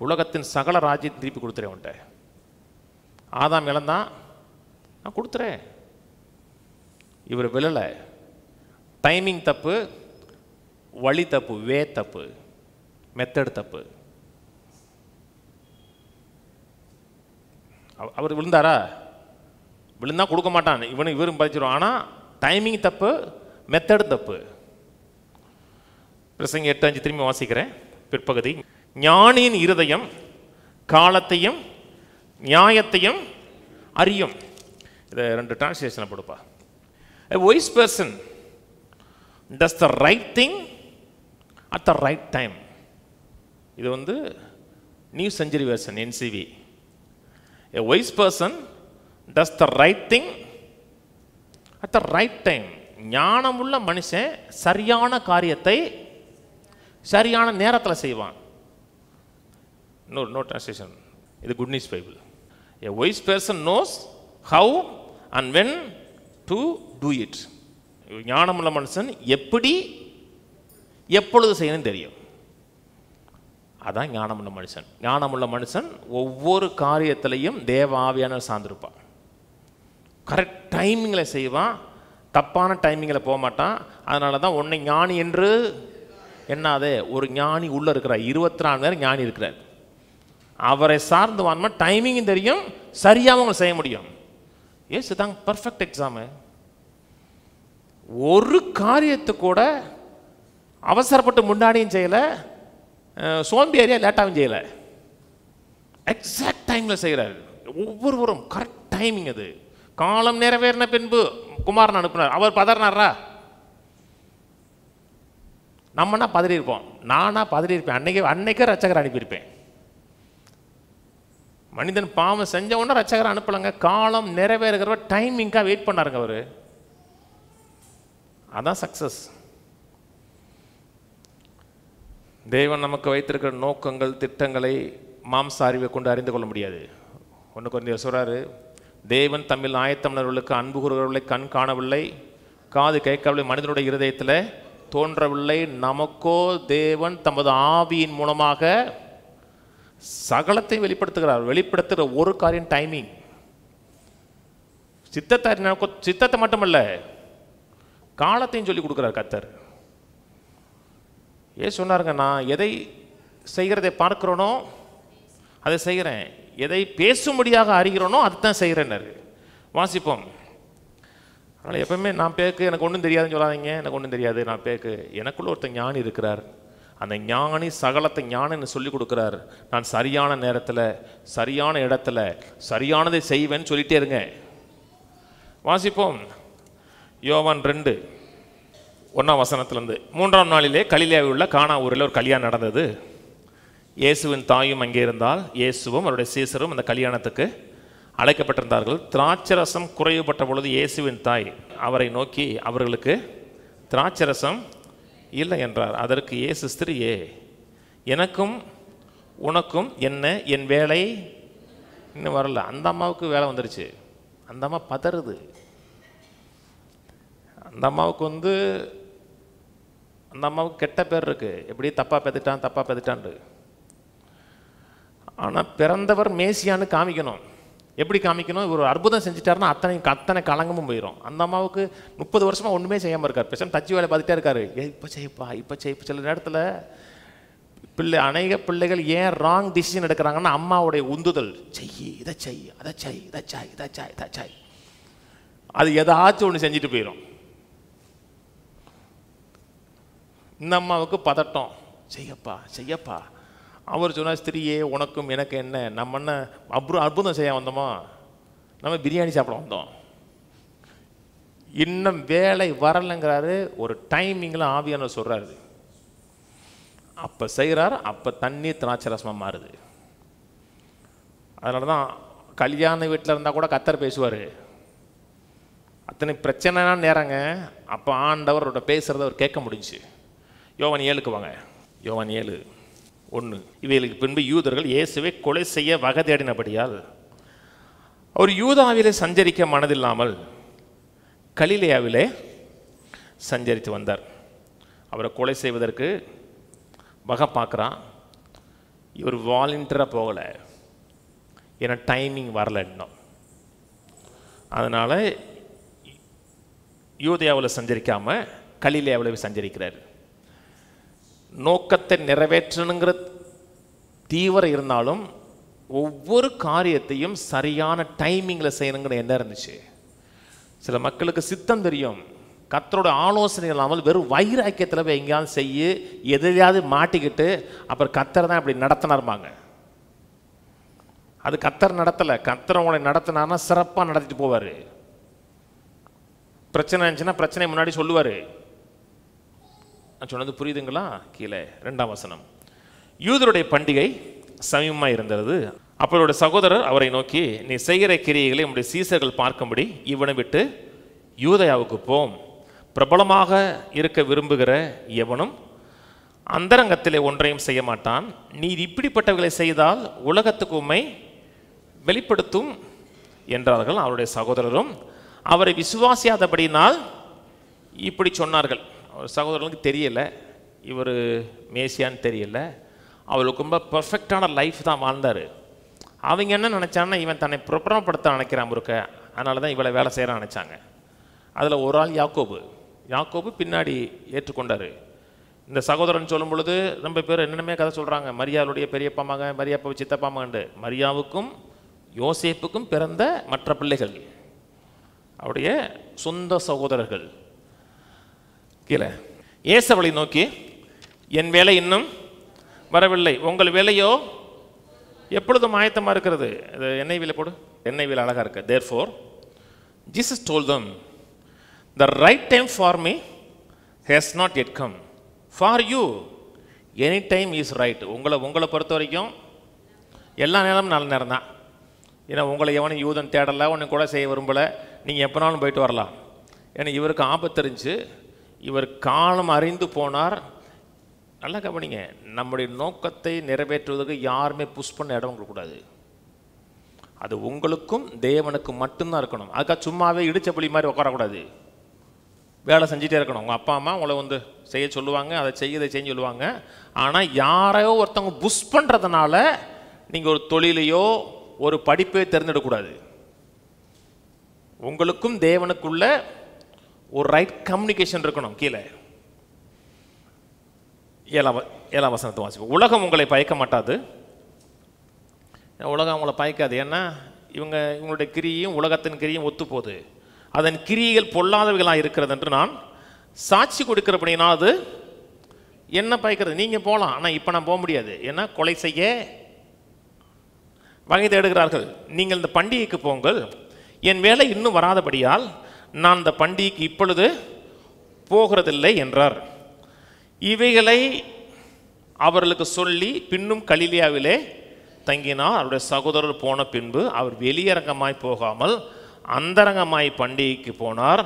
உலகத்தின் சகல ராஜ்யத்தை திருப்பி கொடுத்துறேன் உன்ட்ட. ஆதாம் இழந்தான், நான் கொடுத்துறேன். இவர் விழலை. டைமிங் தப்பு, வழி தப்பு, வே தப்பு, மெத்தட் தப்பு. அவர் விழுந்தாரா? விழுந்தா கொடுக்க மாட்டான், இவரும் பதிச்சிடும். ஆனால் டைமிங் தப்பு, மெத்தடு தப்பு. பிரசங்க 8:5 திரும்பி வாசிக்கிறேன் பிற்பகுதி. ஞானியின் இருதயம் காலத்தையும் நியாயத்தையும் அறியும். இதை 2 டிரான்ஸ்லேஷனில் போடுப்பா. A wise person does the right thing at the right time. இது வந்து new century version, NCV. A wise person does the right thing at the right time. ஞானமுள்ள மனுஷன் சரியான காரியத்தை சரியான நேரத்தில் செய்வான். நோ டிரான்ஸ்லேஷன், இது good news Bible. A wise person knows how and when to do it. ஞானமுள்ள மனுஷன் எப்படி எப்பொழுது செய்யணும் தெரியும். அதான் ஞானமுள்ள மனுஷன். ஞானமுள்ள மனுஷன் ஒவ்வொரு காரியத்திலையும் தேவ ஆவியானவர் சார்ந்திருப்பான். கரெக்ட் டைமிங்கில் செய்வான். தப்பான டைமிங்கில் போக மாட்டான். அதனால தான் உன்னை ஞானி என்று என்னாதே. ஒரு ஞானி உள்ளே இருக்கிறார், 24 மணி நேரம் ஞானி இருக்கிறார். அவரை சார்ந்து வாங்க டைமிங்கும் தெரியும், சரியாக அவங்க செய்ய முடியும். ஏசு தாங்க பர்ஃபெக்ட் எக்ஸாமு. ஒரு காரியத்தை கூட அவசரப்பட்டு முன்னாடியும் செய்யலை, சோம்பேறியாக லேட்டாகவும் செய்யலை. எக்ஸாக்ட் டைமில் செய்கிறார். ஒவ்வொருவரும் கரெக்ட் டைமிங். அது காலம் நிறைவேறின பின்பு குமாரன் அனுப்புனார். அவர் பதறினாரா? நம்மனா பதறியிருப்போம். நானா பதறியிருப்பேன். அன்னைக்கே ரட்சகரை அனுப்பியிருப்பேன். மனிதன் பாவம் செஞ்ச உடனே ரட்சகரை அனுப்பலங்க. காலம் நிறைவேறுகிற டைமிங்காக வெயிட் பண்ணாருங்க அவர். அதான் சக்சஸ். தேவன் நமக்கு வைத்திருக்கிற நோக்கங்கள் திட்டங்களை மாம்ச அறிவை கொண்டு அறிந்து கொள்ள முடியாது. 1 கொரிந்தியர் சொல்றாரு, தேவன் தம்மில் ஆயத்தமிழர்களுக்கு அன்பு கூறுகிறவர்களை கண் காணவில்லை, காது கேட்கவில்லை, மனிதனுடைய இருதயத்தில் தோன்றவில்லை. நமக்கோ தேவன் தமது ஆவியின் மூலமாக சகலத்தை வெளிப்படுத்துகிறார். வெளிப்படுத்துகிற ஒரு காரியம் டைமிங். சித்தத்தை மட்டுமல்ல, காலத்தையும் சொல்லி கொடுக்குறார் கர்த்தர். சொன்னாருங்க, நான் எதை செய்கிறதை பார்க்கிறோனோ அதை செய்கிறேன், எதை பேசும்படியாக அறிகிறோனோ அதுதான் செய்கிறேன்னாரு. வாசிப்போம். அதனால் எப்பவுமே நான் பேக்கு எனக்கு ஒன்றும் தெரியாதுன்னு சொல்லாதீங்க. எனக்கு ஒன்றும் தெரியாது, நான் பேக்கு. எனக்குள்ள ஒருத்தர் ஞானி இருக்கிறார். அந்த ஞானி சகலத்தை ஞானன்னு சொல்லி கொடுக்குறார். நான் சரியான நேரத்தில் சரியான இடத்துல சரியானதை செய்வேன்னு சொல்லிட்டே இருங்க. வாசிப்போம். யோவான் 2:1 3ஆம் நாளிலே கலிலேயாவில் உள்ள கானா ஊரில் ஒரு கல்யாணம் நடந்தது. இயேசுவின் தாயும் அங்கே இருந்தால், இயேசுவும் அவருடைய சீசரும் அந்த கல்யாணத்துக்கு அழைக்கப்பட்டிருந்தார்கள். திராட்சரசம் குறைவுபட்ட பொழுது இயேசுவின் தாய் அவரை நோக்கி, அவர்களுக்கு திராட்சரசம் இல்லை என்றார். அதற்கு இயேசு, ஸ்திரியே, எனக்கும் உனக்கும் என்ன, என் வேலை இன்னும் வரல. அந்த அம்மாவுக்கு வேலை வந்துருச்சு. அந்த அம்மா பதறுது. அந்த அம்மாவுக்கு அந்த அம்மாவுக்கு கெட்ட பேர் இருக்கு, எப்படி தப்பா பெத்துட்டான். ஆனால் பிறந்தவர் மேசியான்னு காமிக்கணும். எப்படி காமிக்கணும்? இவர் ஒரு அற்புதம் செஞ்சுட்டாருன்னா அத்தனை கலங்கமும் போயிடும். அந்த அம்மாவுக்கு 30 வருஷமா ஒன்றுமே செய்யாமல் இருக்கார். பேசாம தச்சு வேலை பார்த்துட்டே இருக்காரு. இப்போ செய்யப்பா. சில நேரத்தில் அநேக பிள்ளைகள் ஏன் ராங் டிசிஷன் எடுக்கிறாங்கன்னா, அம்மாவுடைய உந்துதல். இதை செய். அது ஏதாச்சும் ஒன்று செஞ்சுட்டு போயிடும். இந்த அம்மாவுக்கு பதட்டம். செய்யப்பா. அவர் சொன்னார், ஸ்திரியே, உனக்கும் எனக்கு என்ன, நம்ம என்ன அற்புதம் செய்ய வந்தோமா? நம்ம பிரியாணி சாப்பிட வந்தோம். இன்னும் வேலை வரலைங்கிறாரு. ஒரு டைமிங்கில் ஆவியானவர் சொல்கிறாரு. அப்போ செய்கிறார். அப்போ தண்ணீர் திராட்சரசமாக மாறுது. அதனால தான் கல்யாண வீட்டில் இருந்தால் கூட கர்த்தர் பேசுவார். அத்தனை பிரச்சனைனா நேரங்க. அப்போ ஆண்டவரோட பேசுகிறத அவர் கேட்க முடிஞ்சு. யோவான் 7க்கு வாங்க. யோவான் 7:1. இவைகளுக்கு பின்பு யூதர்கள் இயேசுவை கொலை செய்ய வகை தேடினபடியால் அவர் யூதாவிலே சஞ்சரிக்க மனதில்லாமல் கலிலேயாவிலே சஞ்சரித்து வந்தார். அவரை கொலை செய்வதற்கு வகை பார்க்குறான். இவர் வாலண்டியராக போகலை, ஏன்னா டைமிங் வரல இன்னும். அதனால் யூதேயாவில் சஞ்சரிக்காமல் கலிலேயாவில் சஞ்சரிக்கிறார். நோக்கத்தை நிறைவேற்றணுங்கிற தீவிரம் இருந்தாலும் ஒவ்வொரு காரியத்தையும் சரியான டைமிங்கில் செய்யணுங்கிற எண்ணம் இருந்துச்சு. சில மக்களுக்கு சித்தம் தெரியும், கர்த்தரோட ஆலோசனை இல்லாமல் வெறும் வைராக்கியத்தில் போய் எங்கேயாவது செய்ய, எதையாவது மாட்டிக்கிட்டு அப்புறம் கர்த்தர் தான் இப்படி நடத்தினார்பாங்க. அது கர்த்தர் நடத்தலை. கர்த்தர் உங்களை நடத்தினார்னா சிறப்பாக நடத்திட்டு போவார். பிரச்சனை இருந்துச்சுன்னா பிரச்சனை முன்னாடி சொல்லுவார். நான் சொன்னது புரியுதுங்களா? கீழே 2ஆம் வசனம். யூதருடைய பண்டிகை சமீபமாக இருந்தது. அப்போருடைய சகோதரர் அவரை நோக்கி, நீ செய்கிற கிரியைகளை நம்முடைய சீசர்கள் பார்க்கும்படி இவனை விட்டு யூதேயாவுக்கு போம். பிரபலமாக இருக்க விரும்புகிற எவனும் அந்தரங்கத்திலே ஒன்றையும் செய்ய மாட்டான். நீ இப்படிப்பட்டவர்களை செய்தால் உலகத்துக்கு உம்மை வெளிப்படுத்தும் என்றார்கள். அவருடைய சகோதரரும் அவரை விசுவாசியாதபடினால் இப்படி சொன்னார்கள். அவர் சகோதரர்களுக்கு தெரியலை இவர் மேசியான்னு தெரியல. அவளுக்கு ரொம்ப பர்ஃபெக்டான லைஃப் தான் வாழ்ந்தார். அவங்க என்ன நினச்சாங்கன்னா, இவன் தன்னை பிரபலப்படுத்த நினைக்கிறான் இருக்க, அதனால தான் இவளை வேலை செய்கிறான்னு நினச்சாங்க. அதில் ஒரு ஆள் யாக்கோபு. யாக்கோபு பின்னாடி ஏற்றுக்கொண்டார். இந்த சகோதரன் சொல்லும் பொழுது ரொம்ப பேர் என்னென்னமே கதை சொல்கிறாங்க. மரியாளுடைய பெரியப்பா மகன், மரியாப்பா சித்தப்பா மகன். மரியாவுக்கும் யோசேப்புக்கும் பிறந்த மற்ற பிள்ளைகள், அவருடைய சொந்த சகோதரர்கள். கீழே ஏசவளை நோக்கி, என் வேலை இன்னும் வரவில்லை, உங்கள் வேலையோ எப்பொழுதும் ஆயத்தமாக இருக்கிறது. இது எண்ணெய் வேலை போடு, எண்ணெய் வேலை அழகாக இருக்கு. Therefore Jesus told them, the right time for me has not yet come. For you any time is right. உங்களை பொறுத்த வரைக்கும் எல்லா நேரமும் நல்ல நேரம் தான். ஏன்னா உங்களை எவனும் யூதன் தேடலை, ஒன்று கூட செய்ய விரும்பலை, நீங்கள் எப்போனாலும் போயிட்டு வரலாம். ஏன்னா இவருக்கு ஆபத்து தெரிஞ்சு இவர் காலம் அறிந்து போனார். நல்லா கவனிங்க, நம்முடைய நோக்கத்தை நிறைவேற்றுவதற்கு யாருமே புஷ் பண்ண இடம் கொடுக்கூடாது. அது உங்களுக்கும் தேவனுக்கும் மட்டும்தான் இருக்கணும். அதுக்காக சும்மாவே இடிச்ச புலி மாதிரி உட்காரக்கூடாது. வேலை செஞ்சுட்டே இருக்கணும். உங்கள் அப்பா அம்மா உங்களை செய்ய சொல்லுவாங்க, அதை செய்ய சொல்லுவாங்க. ஆனால் யாரையோ ஒருத்தவங்க புஷ் பண்ணுறதுனால நீங்கள் ஒரு தொழிலையோ ஒரு படிப்பை தேர்ந்தெடுக்கக்கூடாது. உங்களுக்கும் தேவனுக்குள்ள ஒரு ரைட் கம்யூனிகேஷன் இருக்கணும். கீழே 7ஆம் வசனத்தை வாசிப்போம். உலகம் உங்களை பயக்க மாட்டாது. உலகம் அவங்கள பயக்காது. ஏன்னா இவங்களுடைய கிரியும் உலகத்தின் கிரியும் ஒத்து போகுது. அதன் கிரியைகள் பொல்லாதவைகளாக இருக்கிறது என்று நான் சாட்சி கொடுக்கிறபடினா அது என்ன பயக்கிறது. நீங்கள் போகலாம், ஆனால் இப்போ நான் போக முடியாது. ஏன்னா கொலை செய்ய வகை தேடுகிறார்கள். நீங்கள் இந்த பண்டிகைக்கு போங்கள், என் வேலை இன்னும் வராதபடியால் நான் இந்த பண்டிகைக்கு இப்பொழுது போகிறதில்லை என்றார். இவைகளை அவர்களுக்கு சொல்லி பின்னும் கலிலியாவிலே தங்கினார். அவருடைய சகோதரர் போன பின்பு அவர் வெளியரங்கமாய் போகாமல் அந்தரங்கமாய் பண்டிகைக்கு போனார்.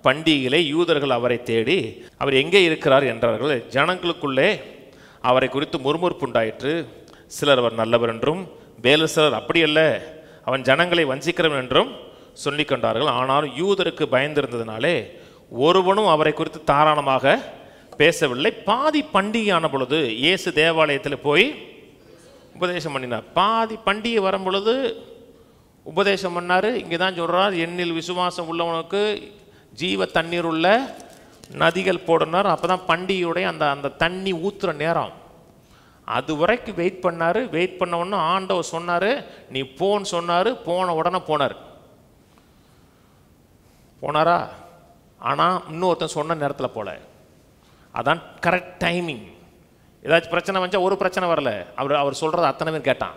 பண்டிகையிலே யூதர்கள் அவரை தேடி அவர் எங்கே இருக்கிறார் என்றார்கள். ஜனங்களுக்குள்ளே அவரை குறித்து முறுமுறுப்புண்டாயிற்று. சிலர் அவர் நல்லவர் என்றும், வேறு சிலர் அப்படியல்ல, அவன் ஜனங்களை வஞ்சிக்கிறவன் என்றும் சொல்லி கொண்டார்கள். ஆனால் யூதருக்கு பயந்திருந்ததினாலே ஒருவனும் அவரை குறித்து தாராளமாக பேசவில்லை. பாதி பண்டிகையான பொழுது இயேசு தேவாலயத்தில் போய் உபதேசம் பண்ணினார். பாதி பண்டிகை வரும் பொழுது உபதேசம் பண்ணார். இங்கே தான் சொல்கிறார், என்னில் விசுவாசம் உள்ளவனுக்கு ஜீவ தண்ணீர் உள்ள நதிகள் போடனார். அப்போ தான் பண்டிகையுடைய அந்த தண்ணி ஊற்றுற நேரம். அது வரைக்கும் வெயிட் பண்ணார். வெயிட் பண்ண உடனே ஆண்டவர் சொன்னார், நீ போன்னு சொன்னார். போன உடனே போனாரா? ஆனால் இன்னொருத்தன் சொன்ன நேரத்தில் போல. அதான் கரெக்ட் டைமிங். ஏதாச்சும் பிரச்சனை வந்துச்சா ஒரு பிரச்சனை வரல, அவர் சொல்கிறது அத்தனை பேர் கேட்டான்.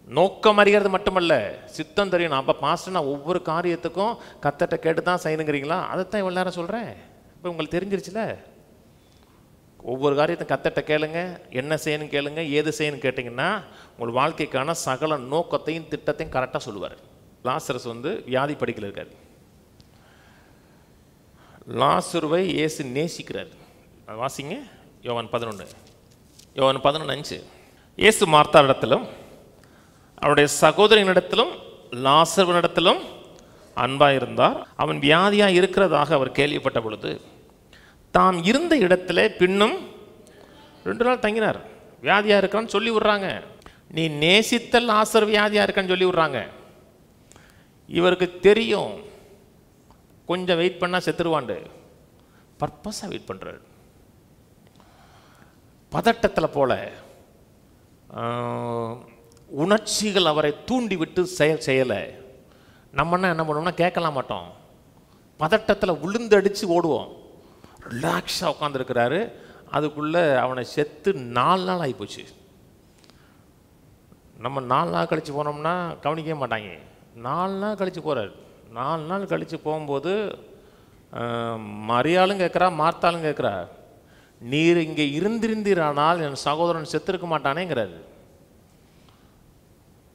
நோக்கம் அறிகிறது மட்டுமல்ல, சித்தம் தெரியணும். அப்போ பாஸ்டர் நான் ஒவ்வொரு காரியத்துக்கும் கத்தட்ட கேட்டு தான் செய்யணுங்கிறீங்களா? அதைத்தான் இவ்வளோ நேரம் சொல்கிறேன். இப்போ உங்களுக்கு தெரிஞ்சிருச்சுல. ஒவ்வொரு காரியத்தையும் கத்தட்ட கேளுங்க, என்ன செய்யணும் கேளுங்க, ஏது செய்யணும் கேட்டிங்கன்னா உங்கள் வாழ்க்கைக்கான சகல நோக்கத்தையும் திட்டத்தையும் கரெக்டாக சொல்லுவார். லாசரஸ் வியாதி படிக்கல இருக்கார். லாசருவை இயேசு நேசிக்கிறார். வாசிங்க யோவான் 11:5. இயேசு மார்த்தாளிடத்திலும் அவருடைய சகோதரனிடத்திலும் லாசருவினிடத்திலும் அன்பாக இருந்தார். அவன் வியாதியாக இருக்கிறதாக அவர் கேள்விப்பட்ட பொழுது தாம் இருந்த இடத்துல பின்னும் 2 நாள் தங்கினார். வியாதியாக இருக்கான்னு சொல்லி விட்றாங்க. நீ நேசித்த லாசர் வியாதியாக இருக்கான்னு சொல்லி விட்றாங்க. இவருக்கு தெரியும் கொஞ்சம் வெயிட் பண்ணால் செத்துருவாண்டு. பர்பஸாக வெயிட் பண்ணுறாரு. பதட்டத்தில் போல உணர்ச்சிகள் அவரை தூண்டி விட்டு செய்யலை. நம்மன்னா என்ன பண்ணுவோம்னா கேட்கலாம் மாட்டோம். பதட்டத்தில் விழுந்தடிச்சு ஓடுவோம். ரிலாக்ஸாக உட்காந்துருக்கிறாரு. அதுக்குள்ளே அவனை செத்து 4 நாள் ஆகிப்போச்சு. நம்ம 4 நாள் கழித்து போனோம்னா கவனிக்கவே மாட்டாங்க. 4 நாள் கழித்து போகிறார். 4 நாள் கழித்து போகும்போது மரியாளும் கேட்குறா, மார்த்தாலும் கேட்குறா, நீர் இங்கே இருந்திருந்தீரானால் என் சகோதரன் செத்துருக்க மாட்டானேங்கிறாரு.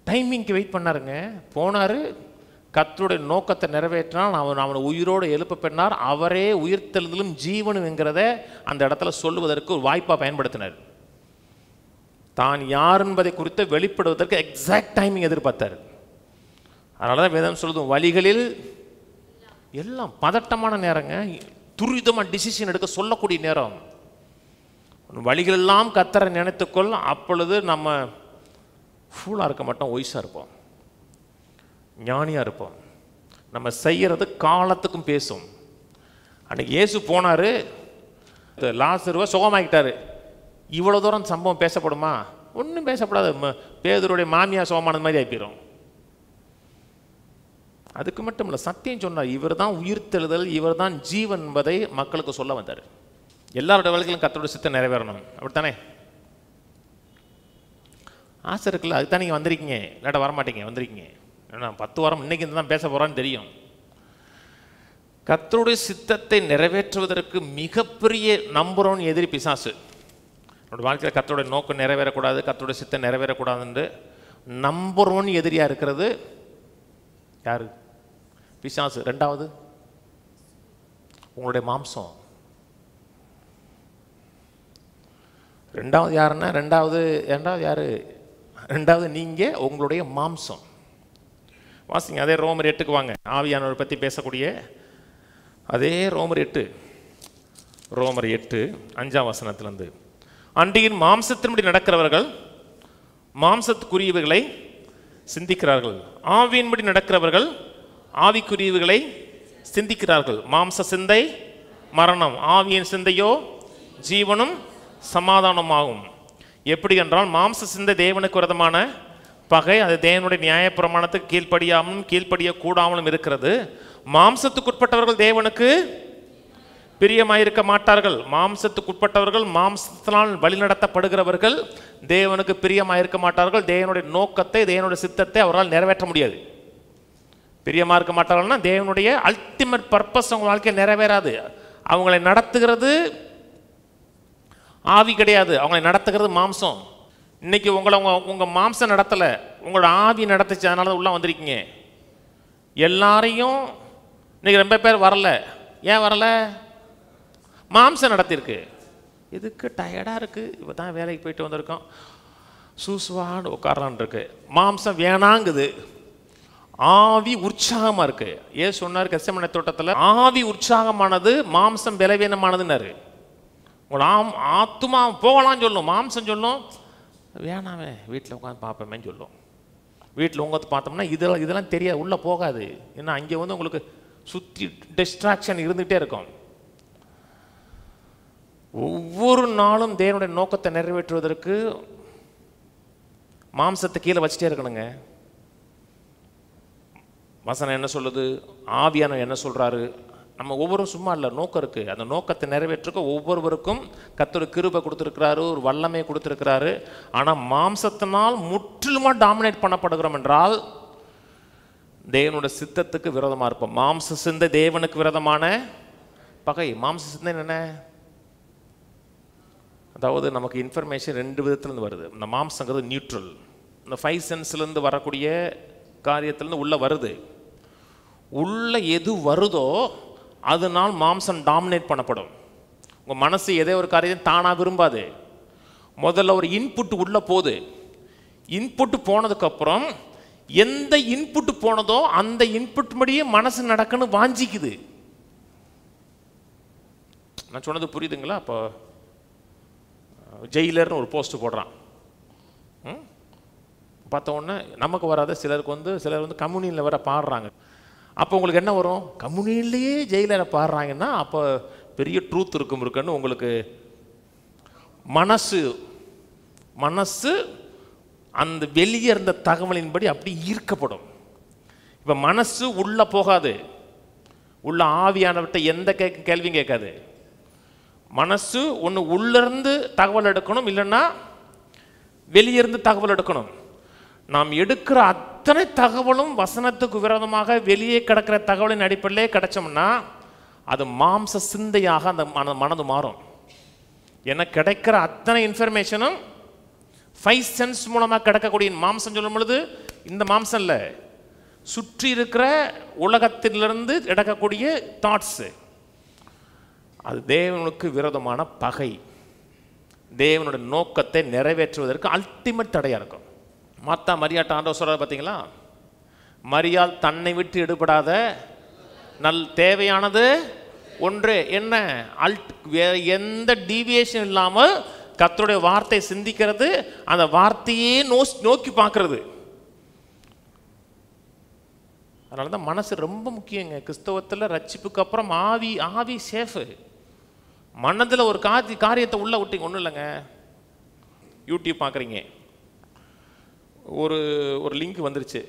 டைமிங்க்கு வெயிட் பண்ணாருங்க. போனார், கர்த்தருடைய நோக்கத்தை நிறைவேற்றினால் அவனை உயிரோடு எழுப்ப பெற்றார். அவரே உயிர்த்தெழுதலும் ஜீவனும் என்கிறத அந்த இடத்துல சொல்லுவதற்கு ஒரு வாய்ப்பாக பயன்படுத்தினார். தான் யார் என்பதை குறித்து வெளிப்படுவதற்கு எக்ஸாக்ட் டைமிங் எதிர்பார்த்தார். அதனால தான் வேதம் சொல்லுது, வழிகளில் எல்லாம் பதட்டமான நேரங்க, துரிதமாக டிசிஷன் எடுக்க சொல்லக்கூடிய நேரம். வழிகளெல்லாம் கர்த்தரை நினைத்துக்கொள். அப்பொழுது நம்ம ஃபூலாக இருக்க மாட்டோம், ஒய்ஸாக இருப்போம், ஞானியாக இருப்போம். நம்ம செய்யறது காலத்துக்கும் பேசும். அன்னைக்கு இயேசு போனாரு, லாசருவை சுகமாக்கிட்டாரு. இவ்வளவு தூரம் சம்பவம் பேசப்படுமா? ஒன்றும் பேசப்படாது. பேதுருடைய மாமியா சுகமானது மாதிரி ஆயிப்போம். அதுக்கு மட்டும் இல்லை, சத்தியம் சொன்னார். இவர் தான் உயிர்த்தெழுதல், இவர் தான் ஜீவன் என்பதை மக்களுக்கு சொல்ல வந்தார். எல்லாருடைய வாழ்க்கையிலும் கர்த்தருடைய சித்தம் நிறைவேறணும், அப்படித்தானே? ஆசை இருக்குல்ல, அதுதான் நீங்கள் வந்திருக்கீங்க. இல்லாட்ட வரமாட்டீங்க, வந்திருக்கீங்க. ஏன்னா 10 வாரம் இன்னைக்கு தான் பேச போகிறான்னு தெரியும். கர்த்தருடைய சித்தத்தை நிறைவேற்றுவதற்கு மிகப்பெரிய நம்புறோன்னு எதிரி பிசாசு. என்னோட வாழ்க்கையில் கர்த்தருடைய நோக்கம் நிறைவேறக்கூடாது, கர்த்தருடைய சித்தம் நிறைவேறக்கூடாதுன்னு நம்பர் 1 எதிரியாக இருக்கிறது யாரு? பிசாசு. 2வது உங்களுடைய மாம்சம். 2வது யாருன்னா, 2வது யாரு? 2வது நீங்க, உங்களுடைய மாம்சம். வாசிங்க, அதே ரோமர் 8க்கு வாங்க. ஆவியானவரை பற்றி பேசக்கூடிய அதே ரோமர் 8 5ஆம் வசனத்திலிருந்து, அன்றியின் மாம்சத்தின்படி நடக்கிறவர்கள் மாம்சத்துக்குரியவைகளை சிந்திக்கிறார்கள், ஆவியின்படி நடக்கிறவர்கள் ஆவிக்குரியவைகளை சிந்திக்கிறார்கள். மாம்ச சிந்தை மரணம், ஆவியின் சிந்தையோ ஜீவனும் சமாதானமாகும். எப்படி என்றால், மாம்ச சிந்தை தேவனுக்கு விரோதமான பகை, அது தேவனுடைய நியாயப்பிரமாணத்துக்கு கீழ்ப்படியாமலும் கீழ்ப்படியக்கூடாமலும் இருக்கிறது. மாம்சத்துக்குட்பட்டவர்கள் தேவனுக்கு பிரியமாயிருக்க மாட்டார்கள். மாம்சத்துக்குட்பட்டவர்கள், மாம்சத்தினால் வழிநடத்தப்படுகிறவர்கள் தேவனுக்கு பிரியமாயிருக்க மாட்டார்கள். தேவனுடைய நோக்கத்தை, தேவனுடைய சித்தத்தை அவரால் நிறைவேற்ற முடியாது. பிரியமா இருக்க மாட்டார்கள்னா தேவனுடைய அல்டிமேட் பர்பஸ் அவங்க வாழ்க்கை நிறைவேறாது. அவங்களை நடத்துகிறது ஆவி கிடையாது, அவங்களை நடத்துகிறது மாம்சம். இன்னைக்கு உங்க மாம்சம் நடத்தலை, உங்களோட ஆவி நடத்துச்சு. அதனால தான் உள்ள வந்திருக்கீங்க. எல்லாரையும் இன்னைக்கு ரொம்ப பேர் வரல. ஏன் வரல? மாம்சம் நடத்திருக்கு. இதுக்கு டயர்டாக இருக்கு, இப்போ தான் வேலைக்கு போயிட்டு வந்திருக்கோம், சூசுவான்னு உட்காரலான் இருக்கு. மாம்சம் வேணாங்குது, ஆவி உற்சாகமாக இருக்கு. ஏன் சொன்னார் கெத்செமனே தோட்டத்தில், ஆவி உற்சாகமானது, மாம்சம் பலவீனமானதுன்னாரு. உங்களை ஆத்துமா போகலான்னு சொல்லும், மாம்சம் சொல்லும் வேணாமே வீட்டில் உட்காந்து பார்ப்போமேன்னு சொல்லும். வீட்டில் உட்காந்து பார்த்தோம்னா இதெல்லாம் தெரியாது, உள்ளே போகாது. ஏன்னா அங்கே வந்து உங்களுக்கு சுற்றி டிஸ்ட்ராக்ஷன் இருந்துகிட்டே இருக்கும். ஒவ்வொரு நாளும் தேவனுடைய நோக்கத்தை நிறைவேற்றுவதற்கு மாம்சத்தை கீழே வச்சுட்டே இருக்கணுங்க. வசனம் என்ன சொல்லுது, ஆவியானவர் என்ன சொல்றாரு? நம்ம ஒவ்வொருவரும் சும்மா இல்லை, நோக்கம் இருக்கு. அந்த நோக்கத்தை நிறைவேற்றுக்க ஒவ்வொருவருக்கும் கர்த்தர் கிருபை கொடுத்துருக்கிறாரு, ஒரு வல்லமை கொடுத்துருக்கிறாரு. ஆனால் மாம்சத்தினால் முற்றிலுமா டாமினேட் பண்ணப்படுகிறோம் என்றால் தேவனுடைய சித்தத்துக்கு விரோதமாக இருப்போம். மாம்ச சிந்தை தேவனுக்கு விரோதமான பகை. மாம்ச சிந்தை என்ன? அதாவது நமக்கு இன்ஃபர்மேஷன் 2 விதத்துலேருந்து வருது. இந்த மாம்சங்கிறது நியூட்ரல், இந்த 5 சென்ஸ்லேருந்து வரக்கூடிய காரியத்திலேருந்து உள்ளே வருது. உள்ள எது வருதோ அதனால் மாம்சம் டாமினேட் பண்ணப்படும். உங்கள் மனசு எதே ஒரு காரியத்தை தானாக விரும்பாது. முதல்ல ஒரு இன்புட் உள்ளே போகுது. இன்புட் போனதுக்கப்புறம் எந்த இன்புட் போனதோ அந்த இன்புட் படியே மனசு நடக்கணும் வாஞ்சிக்குது. நான் சொன்னது புரியுதுங்களா? அப்போ ஜெயிலர்னு ஒரு போஸ்ட் போடுறான், பார்த்த உடனே நமக்கு வராத சிலர் வந்து கம்யூனியில் வர பாடுறாங்க. அப்போ உங்களுக்கு என்ன வரும்? கம்யூனிலேயே ஜெயிலரை பாடுறாங்கன்னா அப்போ பெரிய ட்ரூத் இருக்குன்னு உங்களுக்கு மனசு அந்த வெளியே இருந்த தகவலின்படி அப்படி ஈர்க்கப்படும். இப்போ மனசு உள்ளே போகாது, உள்ள ஆவியானவர்கிட்ட எந்த கேள்வியும் கேட்காது. மனசு ஒன்று உள்ளிருந்து தகவல் எடுக்கணும், இல்லைன்னா வெளியிருந்து தகவல் எடுக்கணும். நாம் எடுக்கிற அத்தனை தகவலும் வசனத்துக்கு விரோதமாக வெளியே கிடக்கிற தகவலின் அடிப்படையிலே கிடைச்சோம்னா அது மாம்ச சிந்தையாக அந்த மனது மாறும். ஏன்னா கிடைக்கிற அத்தனை இன்ஃபர்மேஷனும் 5 சென்ஸ் மூலமாக கிடைக்கக்கூடிய மாம்சம் சொல்லும் பொழுது இந்த மாம்சம் இல்லை, சுற்றி இருக்கிற உலகத்திலிருந்து எடுக்கக்கூடிய தாட்ஸு. அது தேவனுக்கு விரோதமான பகை, தேவனுடைய நோக்கத்தை நிறைவேற்றுவதற்கு அல்டிமேட் தடையாக இருக்கும். மாத்தா மரியாட்ட ஆண்டவர் சொல்கிறார் பார்த்தீங்களா, மரியாள் தன்னை விட்டு எடுபடாத தேவையானது ஒன்று என்ன, வேற எந்த டீவியேஷன் இல்லாமல் கர்த்தருடைய வார்த்தை சிந்திக்கிறது, அந்த வார்த்தையே நோக்கி பார்க்கறது. அதனால தான் மனசு ரொம்ப முக்கியங்க. கிறிஸ்தவத்தில் ரட்சிப்புக்கு அப்புறம் ஆவி சேஃபு. மனதில் ஒரு காரியத்தை உள்ளே விட்டீங்க, ஒன்றும் இல்லைங்க. யூடியூப் பார்க்குறீங்க, ஒரு லிங்க் வந்துருச்சு.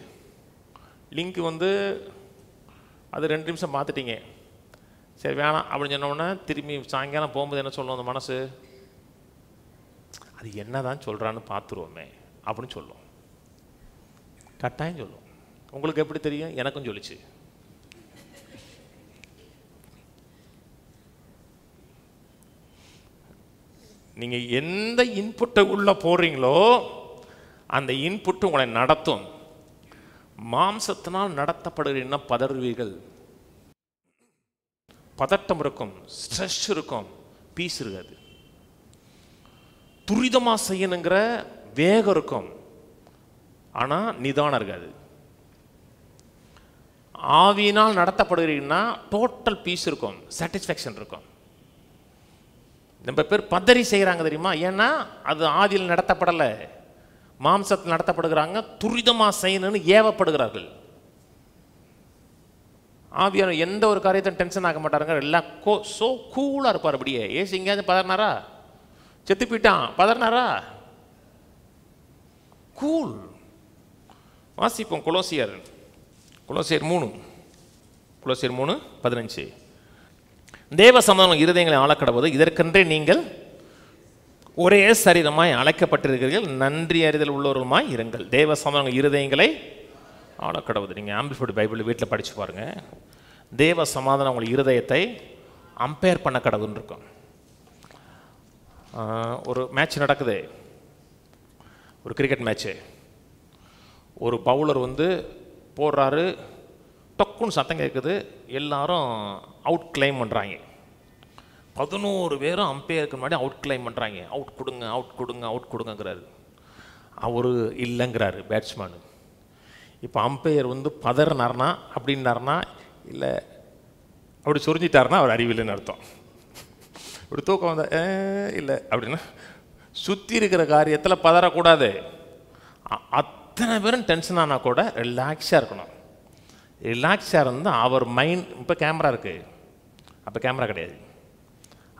லிங்க் வந்து அது 2 நிமிஷம் பார்த்துட்டீங்க, சரி வேணாம் அப்படின்னு சொன்னோன்னே திரும்பி சாயங்காலம் போகும்போது என்ன சொல்லும் அந்த மனசு? அது என்ன தான் சொல்கிறான்னு பார்த்துருவோமே அப்படின்னு சொல்லும். கட்டாயம் சொல்லும். உங்களுக்கு எப்படி தெரியும்? எனக்கும் சொல்லிச்சு. நீங்கள் எந்த இன்புட்டை உள்ளே போடுறீங்களோ அந்த இன்புட்டு உங்களை நடத்தும். மாம்சத்தினால் நடத்தப்படுகிறீங்கன்னா பதறுவீர்கள், பதட்டம் இருக்கும், ஸ்ட்ரெஸ் இருக்கும், பீஸ் இருக்காது. துரிதமாக செய்யணுங்கிற வேகம் இருக்கும், ஆனால் நிதானம் இருக்காது. ஆவியினால் நடத்தப்படுகிறீங்கன்னா டோட்டல் பீஸ் இருக்கும், சாட்டிஸ்ஃபேக்ஷன் இருக்கும். நம்ம பேர் பதறி செய்கிறாங்க தெரியுமா? ஏன்னா அது ஆவியில் நடத்தப்படலை, மாம்சத்தில் நடத்தப்படுகிறாங்க. துரிதமாக செய்யணும்னு ஏவப்படுகிறார்கள். ஆவியான எந்த ஒரு காரியத்தையும் டென்ஷன் ஆக மாட்டாருங்க. எல்லாம் ஸோ கூலாக இருப்பார். அப்படியே ஏசு எங்கேயாவது பதறினாரா? செத்து போயிட்டான், பதறினாரா? கூல். வாசிப்போம் கொலோசியர் 3:15. தேவ சமாதானம் இருதயங்களை ஆளக்கடவது, இதற்கென்றே நீங்கள் ஒரே சரீரமாய் அழைக்கப்பட்டிருக்கிறீர்கள், நன்றி அறிதல் உள்ளவருமாய் இருங்கள். தேவ சமாதானம் இருதயங்களை ஆளக்கடவுது. நீங்கள் ஆம்பிளிஃபைடு பைபிள் வீட்டில் படித்து பாருங்கள். தேவ சமாதானம் உங்கள் இருதயத்தை அம்பேர் பண்ண கடவுன்னு இருக்கும். ஒரு மேட்ச் நடக்குது, ஒரு கிரிக்கெட் மேட்ச்சு. ஒரு பவுலர் வந்து போடுறாரு, டொக்குன்னு சத்தம் கேட்குது, எல்லாரும் அவுட் கிளைம் பண்ணுறாங்க. 11 பேரும் அம்பையருக்கு முன்னாடி அவுட் கிளைம் பண்ணுறாங்க. அவுட் கொடுங்கிறாரு. அவர் இல்லைங்கிறாரு பேட்ஸ்மேனு. இப்போ அம்பையர் வந்து பதறினார்னா அப்படின்னாருனா, இல்லை அப்படி சொரிஞ்சிட்டாருன்னா அவர் அறிவில்லைன்னு அர்த்தம். இப்படி தூக்கம் வந்த இல்லை அப்படின்னா, சுற்றி இருக்கிற காரியத்தில் பதறக்கூடாது. அத்தனை பேரும் டென்ஷன் ஆனால் கூட ரிலாக்ஸாக இருக்கணும். ரிலாக்ஸாக இருந்தால் அவர் மைண்ட், இப்போ கேமரா இருக்குது, அப்போ கேமரா கிடையாது,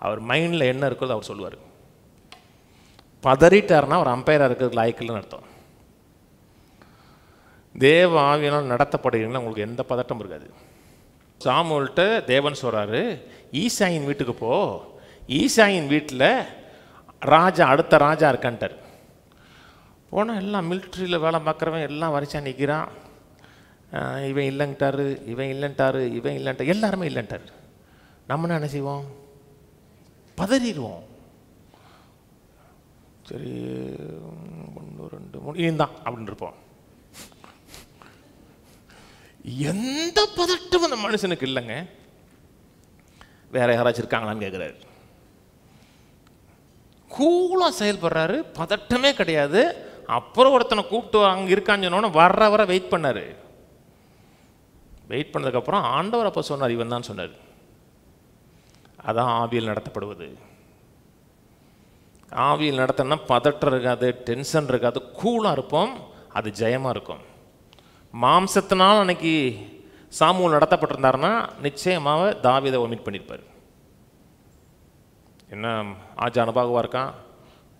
அவர் மைண்டில் என்ன இருக்குதோ அவர் சொல்லுவார். பதறிட்டார்னா அவர் அம்பையராக இருக்கிறது லாய்க்கில்னு அர்த்தம். தேவ ஆவியினால் நடத்தப்படுகிறீங்கன்னா உங்களுக்கு எந்த பதட்டம் இருக்காது. சாமுவேல்கிட்ட தேவன் சொல்கிறாரு, ஈசாயின் வீட்டுக்கு போ, ஈசாயின் வீட்டில் அடுத்த ராஜா இருக்கான்ட்டார். போனால் எல்லாம் மிலிட்ரியில் வேலை பார்க்குறவன் எல்லாம் வரிசா நிற்கிறான். இவன் இல்லைன்ட்டாரு, எல்லாருமே இல்லைன்ட்டார். நம்ம என்ன செய்வோம்? பதறிடுவோம். சரி 1 2 3 இதுதான் அப்படின்னு இருப்போம். எந்த பதட்டம் அந்த மனுஷனுக்கு இல்லைங்க. வேற யாராச்சும் இருக்காங்களான்னு கேட்குறாரு. கூலாக செயல்படுறாரு, பதட்டமே கிடையாது. அப்புறம் ஒருத்தனை கூப்பிட்டு அங்கே இருக்கான்னு சொன்னோன்னு வர வெயிட் பண்ணார். வெயிட் பண்ணதுக்கப்புறம் ஆண்டவர் அப்போ சொன்னார், இவன் தான் சொன்னார். அதான் ஆவியில் நடத்தப்படுவது. ஆவியில் நடத்தினா பதட்டம் இருக்காது, டென்ஷன் இருக்காது, கூலாக இருப்போம், அது ஜெயமாக இருக்கும். மாம்சத்தினால் அன்னைக்கு சாமுவேல் நடத்தப்பட்டிருந்தாருன்னா நிச்சயமாக தாவீதை ஒமிட் பண்ணியிருப்பார். என்ன ஆஜா அனுபவமாக இருக்கான்,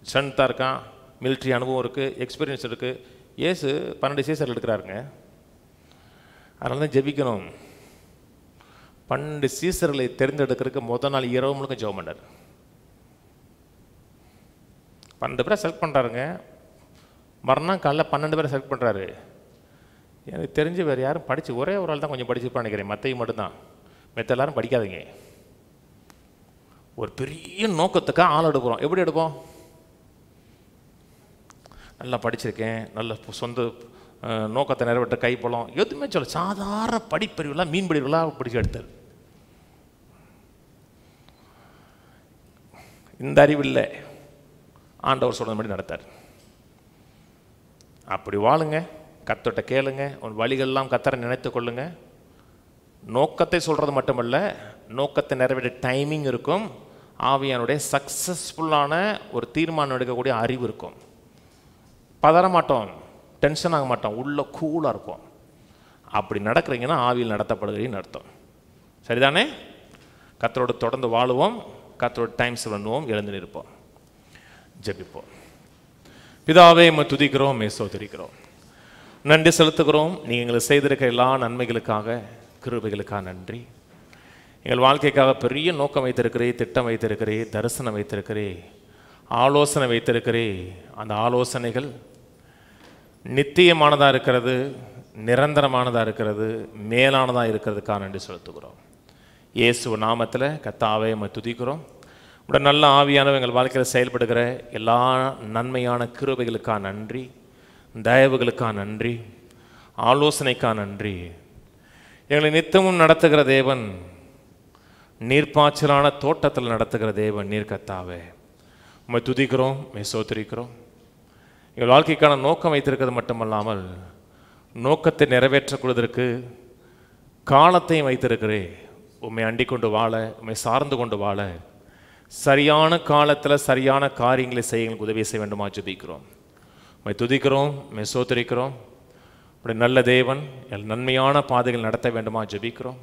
ஸ்ட்ரென்த்தாக இருக்கான், மிலிட்ரி அனுபவம் இருக்குது, எக்ஸ்பீரியன்ஸ் இருக்குது. இயேசு 12 சீசர்கள் எடுக்கிறாருங்க. அதனால தான் ஜெபிக்கணும். 12 சீசர்களை தேர்ந்தெடுக்கிறதுக்கு முதல் நாள் இரவு முழுக்க ஜெபம் பண்ணார். 12 பேரை செலக்ட் பண்ணுறாருங்க. மறுநாள் காலையில் 12 பேரை செலக்ட் பண்ணுறாரு. எனக்கு தெரிஞ்சு வேறு யாரும் படித்து, ஒரே ஒரு ஆள் தான் கொஞ்சம் படிச்சுருப்பான்னு நினைக்கிறேன், மற்ற மட்டும்தான். மற்ற எல்லாரும் படிக்காதீங்க. ஒரு பெரிய நோக்கத்துக்காக ஆள் எடுக்கிறோம். எப்படி எடுப்போம்? நல்லா படிச்சிருக்கேன், நல்ல சொந்த நோக்கத்தை நிறைவேற்ற கைப்பழம் எதுவுமே சொல்ல, சாதாரண படிப்பறிவுலாம் மீன் படிவுலாம் படிச்சு எடுத்தார். இந்த அறிவில்லை, ஆண்டவர் சொல்ற மாதிரி நடத்தார். அப்படி வாழுங்க, கர்த்தர்ட்ட கேளுங்க, உன் வழிகள்லாம் கர்த்தரை நினைத்து கொள்ளுங்க. நோக்கத்தை சொல்றது மட்டுமல்ல, நோக்கத்தை நிறைவேற்ற டைமிங் இருக்கும். ஆவியானுடைய சக்சஸ்ஃபுல்லான ஒரு தீர்மானம் எடுக்கக்கூடிய அறிவு இருக்கும். பதற மாட்டோம், டென்ஷன் ஆக மாட்டோம், உள்ள கூலாக இருப்போம். அப்படி நடக்கிறீங்கன்னா ஆவியில் நடத்தப்படுகிறீன்னு அர்த்தம். சரிதானே? கர்த்தரோடு தொடர்ந்து வாழுவோம், கர்த்தரோட டைம்ஸ் பண்ணுவோம், எழுந்து நிற்போம், ஜெபிப்போம். பிதாவே, உம்மை துதிக்கிறோம், உம்மை ஸ்தோத்திரிக்கிறோம், நன்றி செலுத்துகிறோம். நீங்கள் எங்களுக்கு செய்திருக்கிற எல்லா நன்மைகளுக்காக, கிருபைகளுக்காக நன்றி. எங்கள் வாழ்க்கைக்காக பெரிய நோக்கம் வைத்திருக்கிறே, திட்டம் வைத்திருக்கிறே, தரிசனம் வைத்திருக்கிறே, ஆலோசனை வைத்திருக்கிறே. அந்த ஆலோசனைகள் நித்தியமானதாக இருக்கிறது, நிரந்தரமானதாக இருக்கிறது, மேலானதாக இருக்கிறதுக்காக நன்றி செலுத்துகிறோம். இயேசு நாமத்தில் கர்த்தாவே, உம்மை துதிக்கிறோம். உடைய நல்ல ஆவியானவர் எங்கள் வாழ்க்கையில் செயல்படுகிற எல்லா நன்மையான கிருபைகளுக்காக நன்றி, தயவுகளுக்காக நன்றி, ஆலோசனைக்காக நன்றி. எங்களை நித்தமும் நடத்துகிற தேவன், நீர்ப்பாய்ச்சலான தோட்டத்தில் நடத்துகிற தேவன் நீர் கர்த்தாவே. உம்மை துதிக்கிறோம், உம்மை ஸ்தோத்திரிக்கிறோம். எங்கள் வாழ்க்கைக்கான நோக்கம் வைத்திருக்கிறது மட்டுமல்லாமல் நோக்கத்தை நிறைவேற்றக்கூடியதற்கு காலத்தையும் வைத்திருக்கிறே. உம்மை அண்டிக் கொண்டு வாழ, உம்மை சார்ந்து கொண்டு வாழ, சரியான காலத்தில் சரியான காரியங்களை செய்ய எங்களுக்கு உதவி செய்ய வேண்டுமா ஜெபிக்கிறோம். உம்மை துதிக்கிறோம், உம்மை ஸ்தோத்திரிக்கிறோம். உடைய நல்ல தேவன் நன்மையான பாதைகள் நடத்த வேண்டுமா ஜெபிக்கிறோம்.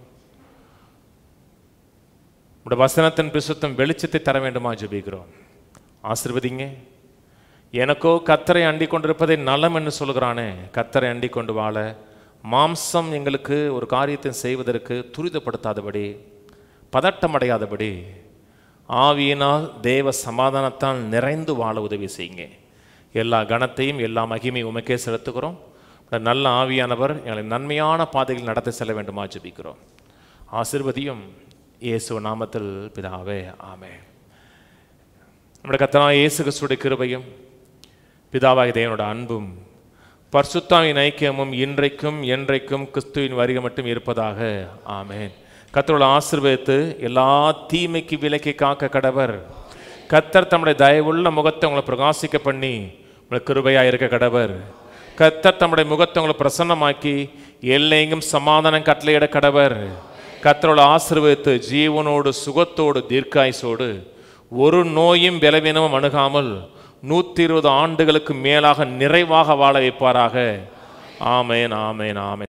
உடைய வசனத்தின் பிரசுத்தம் வெளிச்சத்தை தர வேண்டுமா ஜெபிக்கிறோம். ஆசீர்வதிங்க. எனக்கோ கர்த்தரை அண்டிக் கொண்டிருப்பதை நலம் என்று சொல்கிறானே, கர்த்தரை அண்டிக் கொண்டு வாழ மாம்சம் எங்களுக்கு ஒரு காரியத்தை செய்வதற்கு துரிதப்படுத்தாதபடி, பதட்டம் அடையாதபடி, ஆவியினால் தேவ சமாதானத்தால் நிறைந்து வாழ உதவி செய்யுங்க. எல்லா கனத்தையும் எல்லா மகிமையும் உமக்கே செலுத்துகிறோம். நல்ல ஆவியானவர் எங்களை நன்மையான பாதையில் நடத்த செல்ல வேண்டுமா ஜெபிக்கிறோம். ஆசீர்வதியும் இயேசு நாமத்தில் பிதாவே, ஆமென். நம்முடைய கர்த்தராகிய இயேசு கிறிஸ்துவின் கிருபையும் பிதாவாகிய தேவனுடைய அன்பும் பரிசுத்தாவின் ஐக்கியமும் இன்றைக்கும் என்றைக்கும் கிறிஸ்துவின் வருகை மட்டும் இருப்பதாக. ஆமென். கர்த்தரோட ஆசீர்வதித்து எல்லா தீமைக்கு விலக்கி காக்க கடவர். கர்த்தர் தம்முடைய தயவுள்ள முகத்தை உங்களை பிரகாசிக்க பண்ணி உங்களுக்கு கிருபையாக இருக்க கடவர். கர்த்தர் தம்முடைய முகத்தை உங்களை பிரசன்னமாக்கி எல்லையெங்கும் சமாதானம் கட்டளையிட கடவர். கர்த்தரோட ஆசீர்வதித்து ஜீவனோடு சுகத்தோடு தீர்க்காயுசோடு ஒரு நோயும் பலவீனமும் அணுகாமல் 120 ஆண்டுகளுக்கு மேலாக நிறைவாக வாழ வைப்பாராக. ஆமென், ஆமென், ஆமென்.